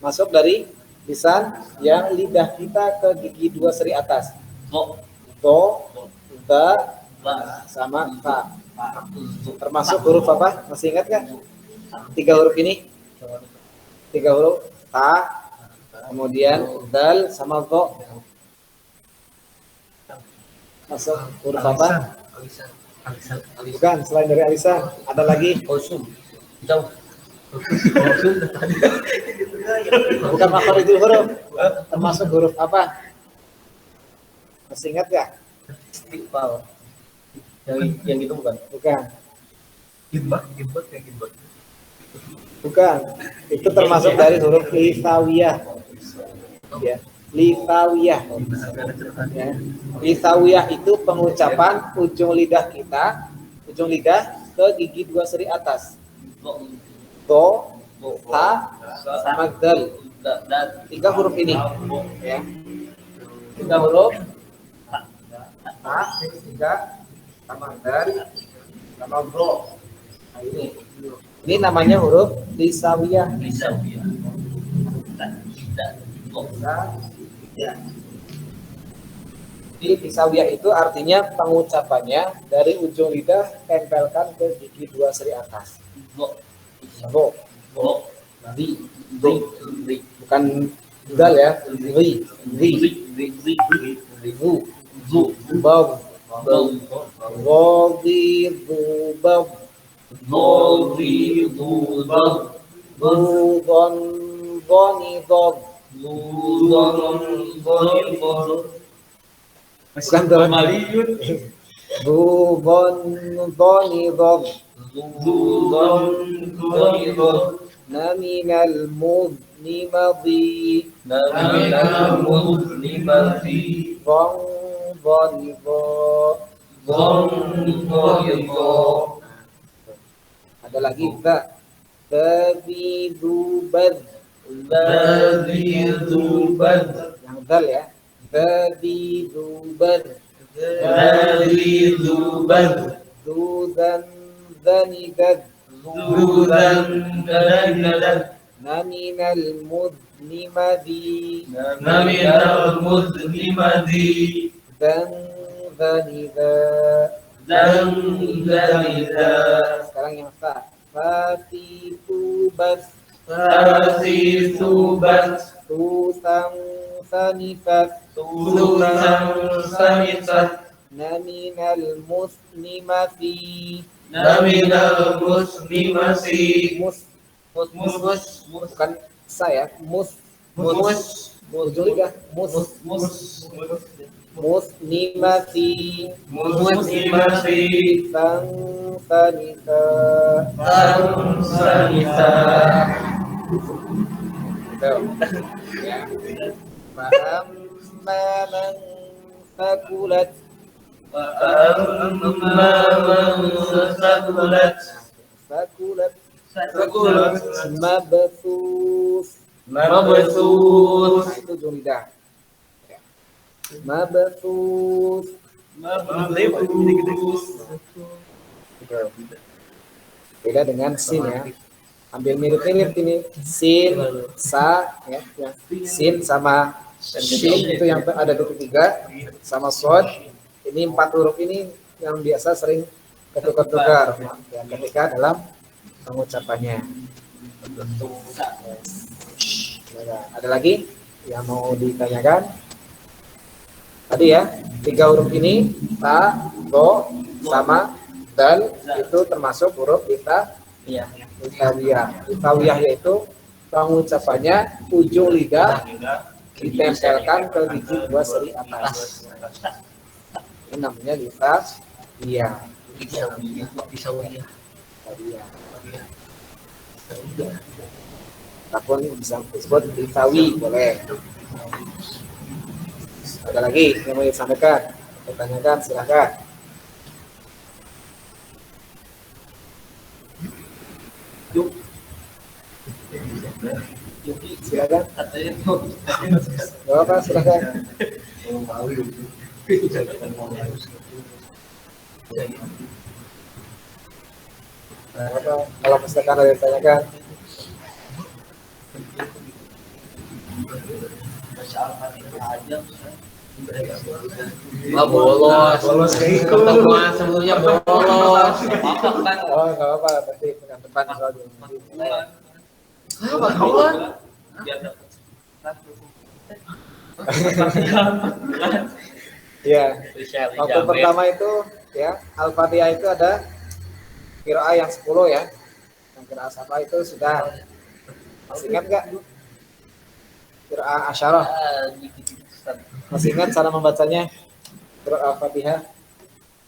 masuk dari lisan yang lidah kita ke gigi 2 seri atas. Do, da, sama ta. Termasuk huruf apa? Masih ingat nggak? 3 huruf ini? 3 huruf ta, kemudian dal sama do. Masuk huruf apa? Bukan, selain dari alisan ada lagi. Bukan makharijul huruf. Termasuk huruf apa? Masih ingat nggak? Iqbal. Yang itu bukan. Bukan. Gibbat kayak gibbat. Bukan. Itu termasuk dari huruf lithawiyah. Ya, lithawiyah. Ya. Lithawiyah itu pengucapan ujung lidah kita, ujung lidah ke gigi dua seri atas. To, ta, sama dal. Dan 3 huruf ini. Ya. 3 huruf. Ta, 3, sama dal, sama bro. Nah, ini namanya huruf lisawiyah. bisa ya. Ya. Di lisawiyah itu artinya pengucapannya dari ujung lidah tempelkan ke gigi dua seri atas. Bo, di, bukan dal ya, ri, zu, bab, godi, bab, budon, boni, dob. Bukan Maliyun. budon, boni, dob. Naminal mudnimadi. Bong, boni, bo. Ada lagi ba, babidubad. Yang dal ya, babidubad. Dudan, danidad. Naminal mudnimadi. Dan danida. Sekarang yang fa, fatitubas. Tusang sanifat. Naminal muslimati. Mus, bukan saya, mus, ujung lidah, muslimati. Sang sanita. Ya. Paham man fakulat. Fakulat. Mabthus. Nah, itu ujung lidah. Ya. Mabthus. Beda dengan sin ya. Ambil mirip-mirip ini. Sin, sa, ya. Sin sama shin itu yang ada titik 3 sama sod. Ini 4 huruf ini yang biasa sering ketukar-tukar ya, ketika dalam pengucapannya. Ada lagi yang mau ditanyakan? Tadi ya, 3 huruf ini ta, to, sama dal itu termasuk huruf litawiyah yaitu pengucapannya ujung lidah ditempelkan ke gigi dua seri atas. Ini namanya litawiyah. Ataupun bisa disebut litawi boleh. Ada lagi yang mau disampaikan? Pertanyakan silakan. Silakan. Gak apa, silakan. Kalau misalkan ada yang ditanyakan. Bolos ketemuan sebelumnya bolos. Apa kan? Oh, nggak apa-apa, berarti pekan depan soalnya. Apa kawan? Iya. Waktu pertama itu ya, Al-Fatihah itu ada qiraah yang 10 ya. Yang qiraah apa itu sudah masih ingat nggak? Qiraah asyarah. Masih ingat cara membacanya? Qiraah Al-Fatihah.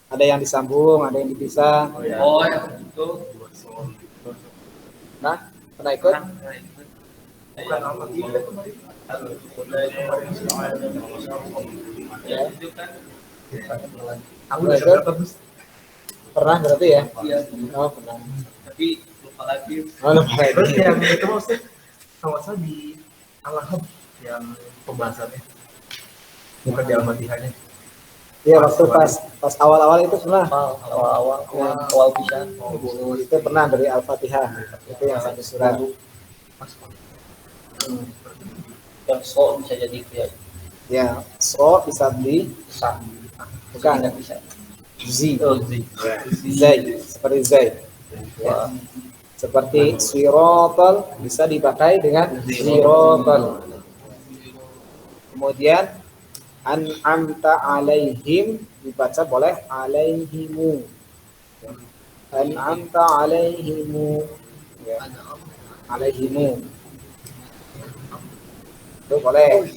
Ada yang disambung, ada yang dipisah. Oh ya itu. Nah, pernah ikut? Bukan Al-Fatihah kemarin. Ya itu kan. Aku udah berapa terus? Pernah berarti ya? Iya. Oh, pernah. Tapi lupa lagi. Oh, lupa Terus lagi. yang itu maksudnya kalau saya di Al-Lahab yang pembahasannya bukan di Al-Fatihahnya. Iya, waktu pas awal-awal itu pernah. Awal bisa. Itu pernah dari Al-Fatihah. Itu yang satu surat. Yang so bisa jadi ya. Ya, so bisa di Bisa. bukan Tidak bisa. Z, Oh, zi. Zai, seperti Zai. Ya. Seperti sirotol bisa dipakai dengan sirotol. Kemudian an'amta alaihim dibaca boleh alaihimu. An'amta alaihimu. Ya. Alaihimu. Itu boleh.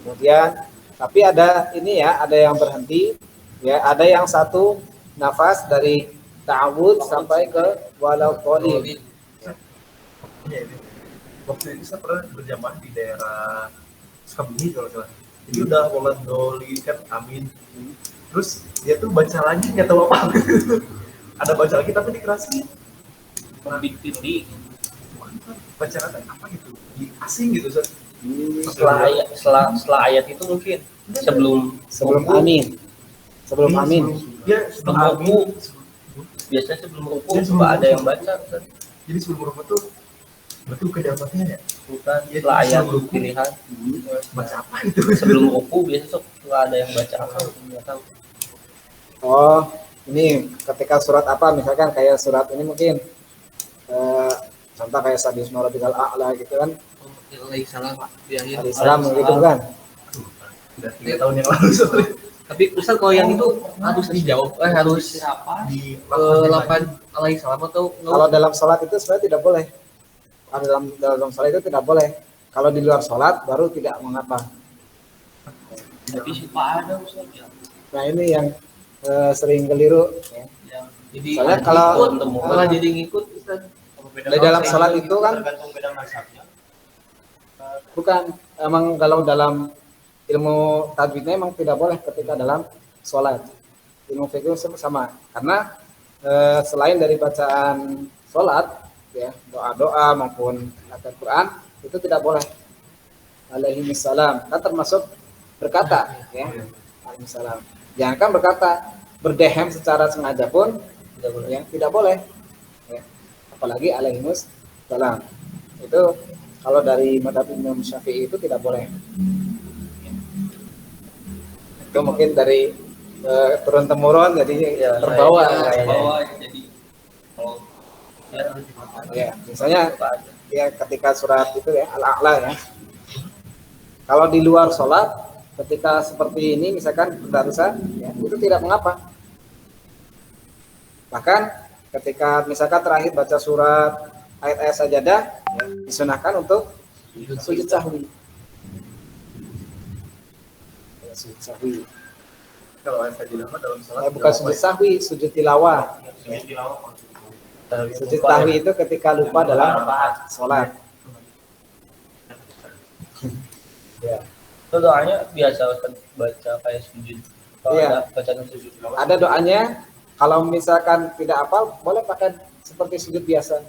Kemudian tapi ada ini ya, ada yang berhenti ya, ada yang satu nafas dari ta'awud sampai ke walau thalib. Iya, ini. Waktu itu saya pernah berjamaah di daerah Sukabumi kalau salah. Jadi udah mulai doli kan amin. Terus dia tuh baca lagi nggak tahu apa. Ada baca lagi tapi dikerasin. Titik. Baca kata apa gitu? Di asing gitu Ustaz. Setelah ayat itu mungkin sebelum Amin. Sebelum amin. Ya, sebelum sebelum ruku. amin. Biasanya sebelum ruku Ya, suka ada yang baca kan? Jadi sebelum ruku tuh betul ke dalamnya ya. Bukan Ya, setelah ayat sebelum ruku. pilihan Baca apa itu? sebelum ruku biasanya suka ada yang baca apa nggak tahu. Oh, ini ketika surat apa misalkan kayak surat ini mungkin contoh kayak Sabbihisma rabbikal a'la gitu kan. Waalaikumsalam di akhir. Al-Islam gitu kan. Udah 3 tahun yang lalu soalnya. Tapi Ustaz kalau yang itu harus dijawab harus Di 8 alaihissalam atau Kalau dalam sholat itu sebenarnya tidak boleh. Kalau dalam sholat itu tidak boleh. Kalau di luar sholat baru tidak mengapa. tapi suka ada Ustaz ya. Nah ini yang sering keliru. Ya. Yang jadi Soalnya kalau- malah jadi ngikut Ustaz. Di dalam sholat itu kan tergantung beda mazhabnya. bukan emang kalau dalam ilmu tajwidnya emang tidak boleh ketika dalam sholat. Ilmu fikih sama karena selain dari bacaan sholat ya doa-doa maupun Al-Quran itu tidak boleh. Alaihissalam kan termasuk berkata ya. Alaihissalam. Jangan kan berkata berdehem secara sengaja pun ya tidak boleh. Ya. Apalagi alaihissalam. Itu kalau dari madhab Imam Syafi'i itu tidak boleh. Itu mungkin dari turun temurun jadi terbawa Jadi kalau ya misalnya ya ketika surat itu ya al-a'la ya kalau di luar sholat ketika seperti ini misalkan berdarusan ya, itu tidak mengapa, bahkan ketika misalkan terakhir baca surat ayat-ayat sajadah ya, disunahkan untuk sujud sahwi. Sujud sahwi. Kalau ayat sajadah dalam salat Bukan sujud sahwi, sujud tilawah. Sujud sahwi itu ketika lupa dalam sholat. Ya. itu doanya biasa Ustaz baca kayak sujud. Kalau Iya. ada bacaan sujud. Ada doanya, kalau misalkan tidak hafal, boleh pakai seperti sujud biasa.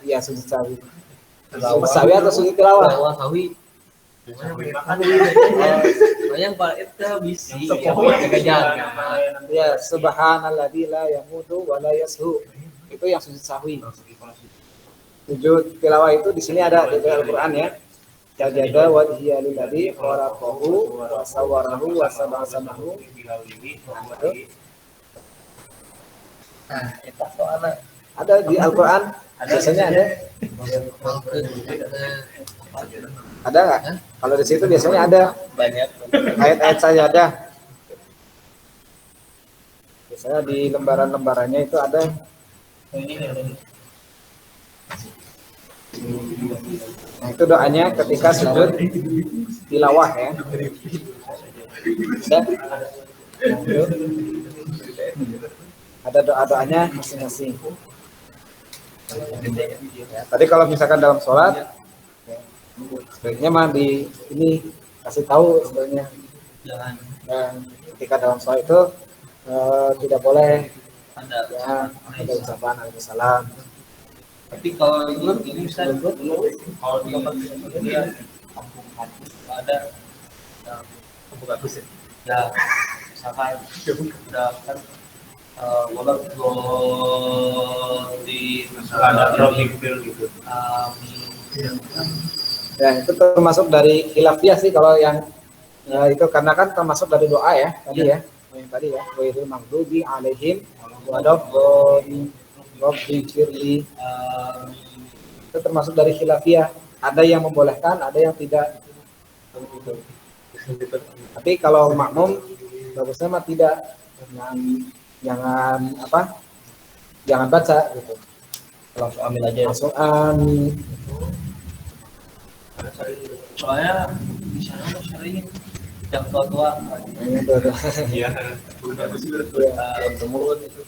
Iya, sujud sahwi. Sujud sahwi atau sujud tilawah? Tilawah sawi. Yang Pak itu bisi. Ya, subhanalladzi la yamutu wa la yashu. Itu yang sujud sahwi. Sujud tilawah itu di sini ada di Al-Qur'an ya. Sajada wajhiya lilladzi khalaqahu wa sawwarahu wa sab'asamahu. Nah, itu soalnya Ada di Al-Qur'an, biasanya ada. Ada nggak? Kalau di situ biasanya ada banyak. ayat-ayat sajadah. Biasanya di lembaran-lembarannya itu ada. Nah, itu doanya ketika sujud tilawah ya. Ada? Ada doa-doanya masing-masing. Ya, tadi kalau misalkan dalam sholat, ya, sebaiknya mah di ini kasih tahu sebenarnya. Jangan Dan ketika dalam sholat itu tidak boleh ada ya ada ucapan Waalaikumsalam. tapi kalau ini bisa kalau di dia kampung-kampung ada Kamu bagus ya. ya misalkan udah kan walau di Ada dropping pill gitu. Ya itu termasuk dari khilafiyah sih kalau yang itu karena kan termasuk dari doa ya tadi ya yang tadi ya wairul maghdubi alaihim waladhdallin rabbi firli itu termasuk dari khilafiyah. Ada yang membolehkan, ada yang tidak. Tapi kalau makmum bagusnya mah tidak, jangan apa? Jangan baca gitu. langsung ambil aja Langsung amin. soalnya di sana tuh sering yang tua-tua Iya. Bagus juga. bermulut itu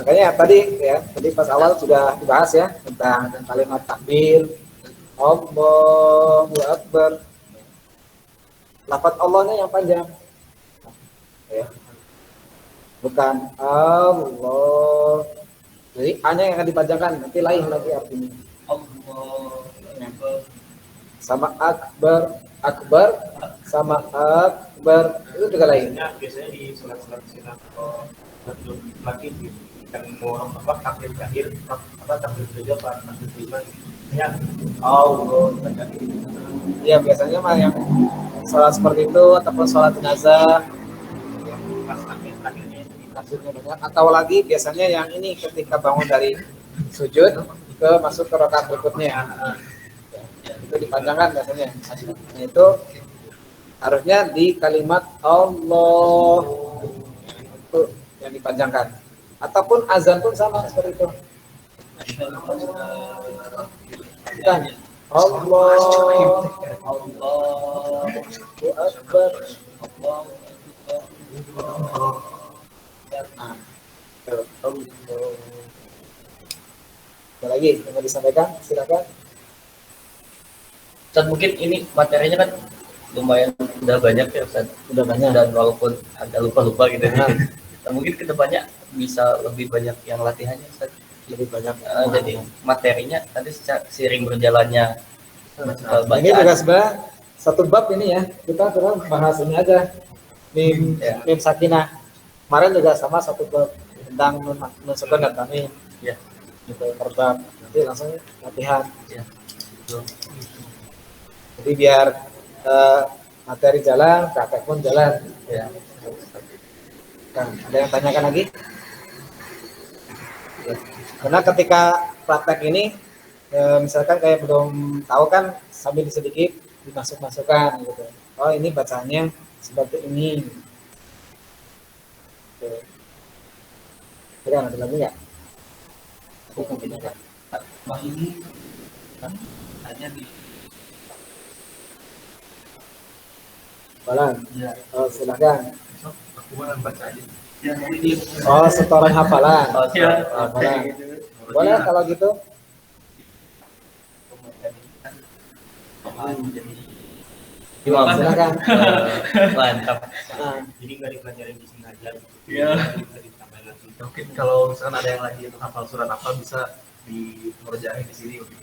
Makanya tadi pas awal sudah dibahas ya tentang kalimat takbir, Allahu Akbar. Lafaz Allahnya yang panjang. Ya. Bukan Allah. Jadi A-nya yang akan dipanjangkan, nanti lain lagi artinya. Allah Sama akbar sama akbar itu juga lain. Biasanya di sholat-sholat sinar atau lagi kan mau apa takbir terakhir apa takbir kedua apa takbir kelima ya Allah Ya biasanya mah yang sholat seperti itu ataupun sholat jenazah pas takbir terakhirnya maksudnya banyak. Atau lagi biasanya yang ini ketika bangun dari sujud masuk ke rakaat berikutnya ya, itu dipanjangkan biasanya. Nah, itu harusnya di kalimat Allah itu yang dipanjangkan. Ataupun azan pun sama seperti itu. Bukan. Allah Akbar. Nah, ada lagi yang mau disampaikan? Silakan. Ustaz, mungkin ini materinya kan lumayan udah banyak ya Ustaz. Udah banyak. Dan walaupun ada lupa-lupa gitu Nah. Nah, mungkin kedepannya bisa lebih banyak yang latihannya Ustaz. Lebih banyak. Jadi materinya nanti seiring berjalannya Ini juga sebenarnya satu bab ini ya. Kita sekarang bahas ini aja. Mim sakinah. Kemarin juga sama satu bab tentang nun sukun dan tanwin. ya. Gitu per bab. Nanti langsung latihan. Ya. Betul. Jadi biar materi jalan, praktek pun jalan. Ya. Nah, ada yang tanyakan lagi? Ya. Karena ketika praktek ini, misalkan kayak belum tahu kan, sambil sedikit dimasuk-masukkan gitu. Oh ini bacaannya seperti ini. Oke. Ada lagi nggak? Aku mau tanyakan. Mas ini kan hanya di Balan. ya. Oh silakan. aku mau baca aja Ya, ini Oh setoran hafalan. oh, ya. Hafalan. Boleh kalau gitu. Gimana? Silakan. Mantap. Nah, jadi nggak dipelajarin di sini aja Iya. ditambahin lagi mungkin kalau misalkan ada yang lagi untuk hafal surat apa bisa dikerjain di sini gitu.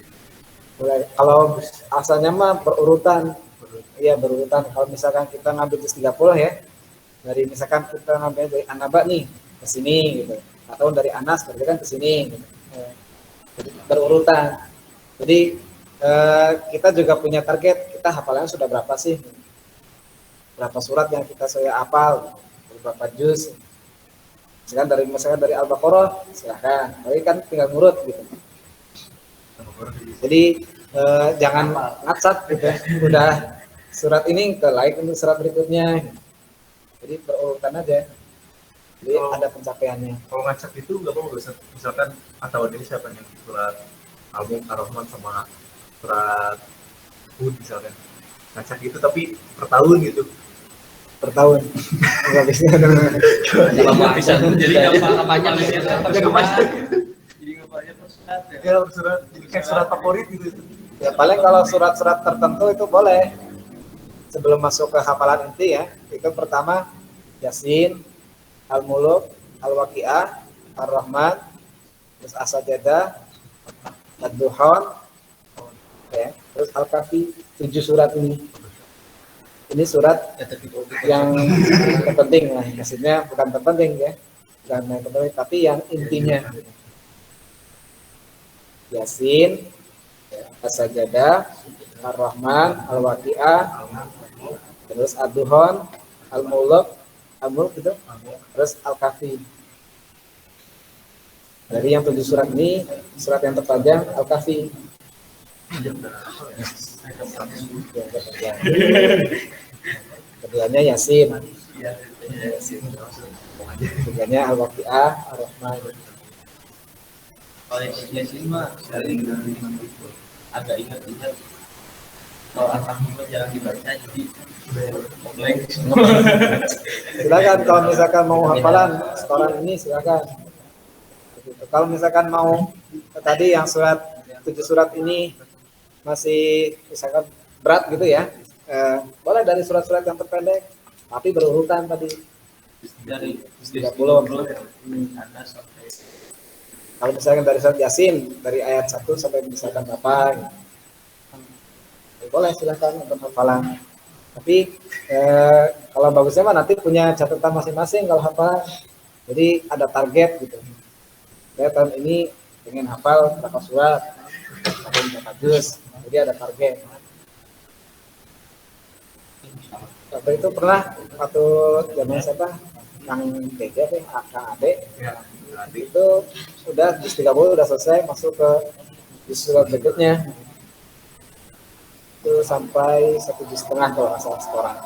boleh. Kalau asalnya mah berurutan. Iya berurutan. Kalau misalkan kita ngambil juz 30 ya, dari misalkan kita ngambil dari An-Naba nih ke sini gitu, atau dari Anas berarti kan ke sini gitu. Jadi berurutan. Jadi kita juga punya target, kita hafalannya sudah berapa sih, berapa surat yang kita saya hafal, berapa juz. Misalkan dari Al-Baqarah silahkan, tapi kan tinggal ngurut gitu. Jadi jangan ngacak gitu, udah surat ini ke like untuk surat berikutnya. Jadi berurutan aja. Jadi ada pencapaiannya. Kalau ngacak itu nggak apa-apa misalkan atau ini siapa nih surat Al-Mulk, Ar-Rahman sama surat Hud misalkan ngacak itu tapi per tahun gitu per tahun. Habisnya Lama bisa jadi apa banyak Jadi nggak banyak surat ya. Ya surat jadi kayak surat favorit gitu. ya paling kalau surat-surat tertentu itu boleh sebelum masuk ke hafalan inti ya. Itu pertama Yasin, Al-Muluk, Al-Waqiah, Ar-Rahman, terus As-Sajdah, Ad-Duhan, ya, terus Al-Kahfi, 7 surat ini. Ini surat yang terpenting lah, maksudnya bukan terpenting ya, bukan yang terpenting, tapi yang intinya. Yasin, As-Sajdah, Ar-Rahman, Al-Waqiah, terus Ad-Duhan, Al-Muluk itu, terus Al-Kahfi. Dari yang 7 surat ini, surat yang terpanjang Al-Kahfi. Keduanya Yasin. Ketiganya Al-Waqiah, Ar-Rahman. Kalau Yasin mah sering agak ingat-ingat. Kalau Al-Kahfi jarang dibaca jadi blank. Silakan kalau misalkan mau hafalan setoran ini silakan. Kalau misalkan mau tadi yang surat 7 surat ini masih misalkan berat gitu ya, boleh dari surat-surat yang terpendek tapi berurutan tadi Dari 30. ada sampai Kalau misalkan dari surat Yasin dari ayat 1 sampai misalkan berapa, boleh silakan untuk hafalan. Tapi kalau bagusnya mah nanti punya catatan masing-masing kalau hafal. Jadi ada target gitu. Saya tahun ini pengen hafal berapa surat, berapa juz. Jadi ada target. Waktu itu pernah waktu zaman siapa? Kang DG deh, Kang Ade. Itu sudah juz 30 udah selesai, masuk ke juz surat berikutnya. Itu sampai 1,5 juz kalau nggak salah setoran.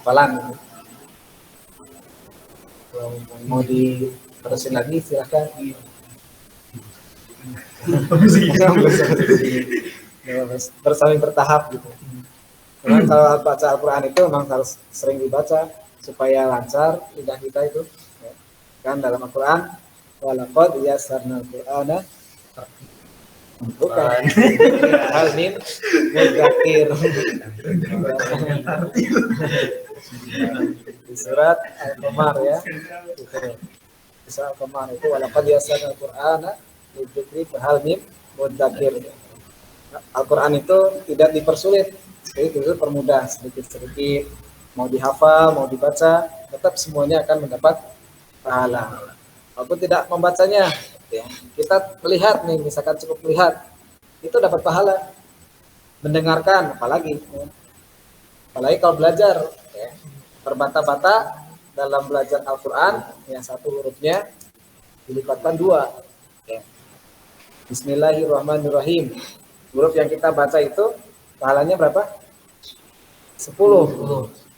Hafalan. Mau diterusin lagi silahkan. Bersaling bertahap gitu. Memang kalau baca Al-Quran itu memang harus sering dibaca supaya lancar lidah kita itu. Kan dalam Al-Quran walaqad yassarnal Qur'ana bukan hal min mudzakir. Di surat Al-Qamar ya. Di surat Al-Qamar itu walaqad yassarnal Qur'ana lidzikri hal min mudzakir. Al-Quran itu tidak dipersulit, itu permudah sedikit-sedikit. Mau dihafal, mau dibaca, tetap semuanya akan mendapat pahala. Walaupun tidak membacanya, ya, kita melihat nih, misalkan cukup melihat, itu dapat pahala. Mendengarkan, apalagi kalau belajar, ya, terbata-bata dalam belajar Al-Quran, yang satu hurufnya dilipatkan 2. Ya. Bismillahirrahmanirrahim. Huruf yang kita baca itu pahalanya berapa? 10.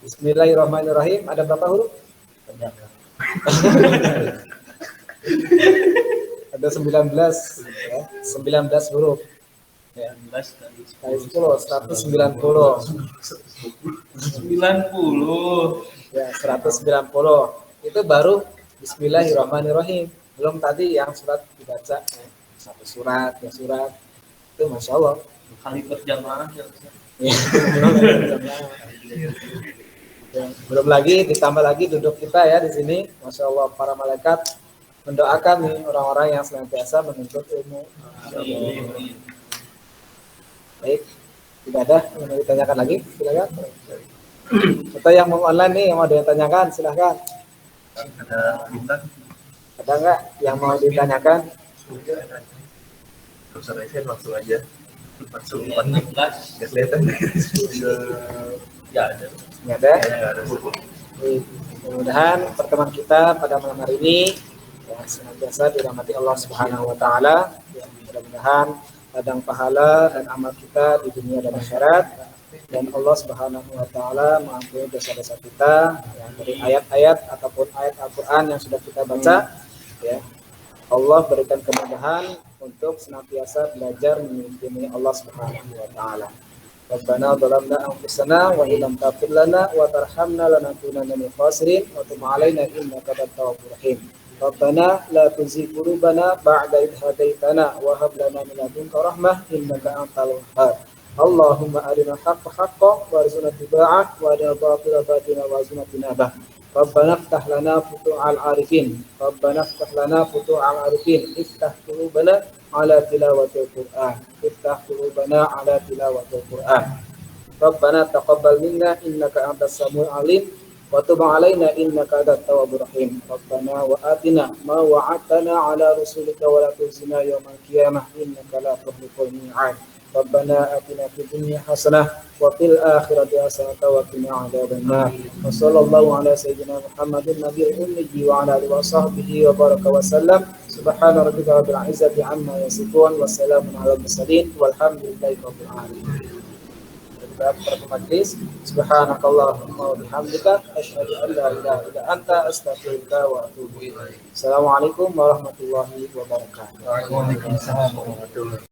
Bismillahirrahmanirrahim. Ada berapa huruf? Ada 19 ya, 19 huruf. Ya. 19 kali Kali 10 190. 90. Ya, 190. Itu baru Bismillahirrahmanirrahim. Belum tadi yang surat dibaca ya. Satu surat, 2 surat. Itu Masya Allah. Kali berjamaah ya. Ya, belum lagi ditambah lagi duduk kita ya di sini, Masya Allah, para malaikat mendoakan nih orang-orang yang senantiasa menuntut ilmu. Baik, tidak ada yang mau ditanyakan lagi, silakan. Atau yang mau online nih, yang mau ditanyakan, silakan. Ada bintang. Ada nggak yang mau ditanyakan? Terus langsung aja. Langsung 16. nggak kelihatan. Ya ada. Nggak ada. Nggak ada. Baik, mudah-mudahan pertemuan kita pada malam hari ini ya, senantiasa dirahmati Allah Subhanahu wa taala. Ya, mudah-mudahan ladang pahala dan amal kita di dunia dan akhirat, dan Allah Subhanahu wa taala mengampuni dosa-dosa kita ya, dari ayat-ayat ataupun ayat Al-Qur'an yang sudah kita baca ya. Allah berikan kemudahan untuk senantiasa belajar mengikuti Allah Subhanahu wa taala. Rabbana zalamna anfusana wa illam taghfir lana wa tarhamna lanakunanna minal khasirin wa tub 'alaina innaka antat tawwabur rahim. Rabbana la tuzigh qulubana ba'da idh hadaitana wa hab lana min ladunka rahmah innaka antal wahhab. Allahumma arina al-haqqa haqqan warzuqna ittiba'ah wa arina al-batila batilan warzuqna ijtinabah. Rabbana iftah lana futuhal arifin. Rabbana iftah lana futuhal arifin. Iftah qulubana ala tilawatil Qur'an. Iftah qulubana ala tilawatil Qur'an. Rabbana taqabbal minna innaka antas samiul alim wa tub 'alaina innaka antat tawwabur rahim. Rabbana wa atina ma wa'adtana ala rusulika wa la tukhzina yawmal qiyamah innaka la tukhliful mi'ad. Rabbana atina fid dunya hasanah wa fil akhirati hasanah wa qina adzabannar. Wa sallallahu ala sayyidina Muhammadin nabiyil ummi wa ala alihi wa sahbihi wa baraka wa sallam. Subhana rabbika rabbil izzati amma yasifun wa salamun alal mursalin walhamdulillahi rabbil alamin. Majlis subhanakallahumma wa bihamdika asyhadu an la ilaha illa anta astaghfiruka wa atubu ilaik. Assalamualaikum warahmatullahi wabarakatuh. Waalaikumsalam warahmatullahi wabarakatuh.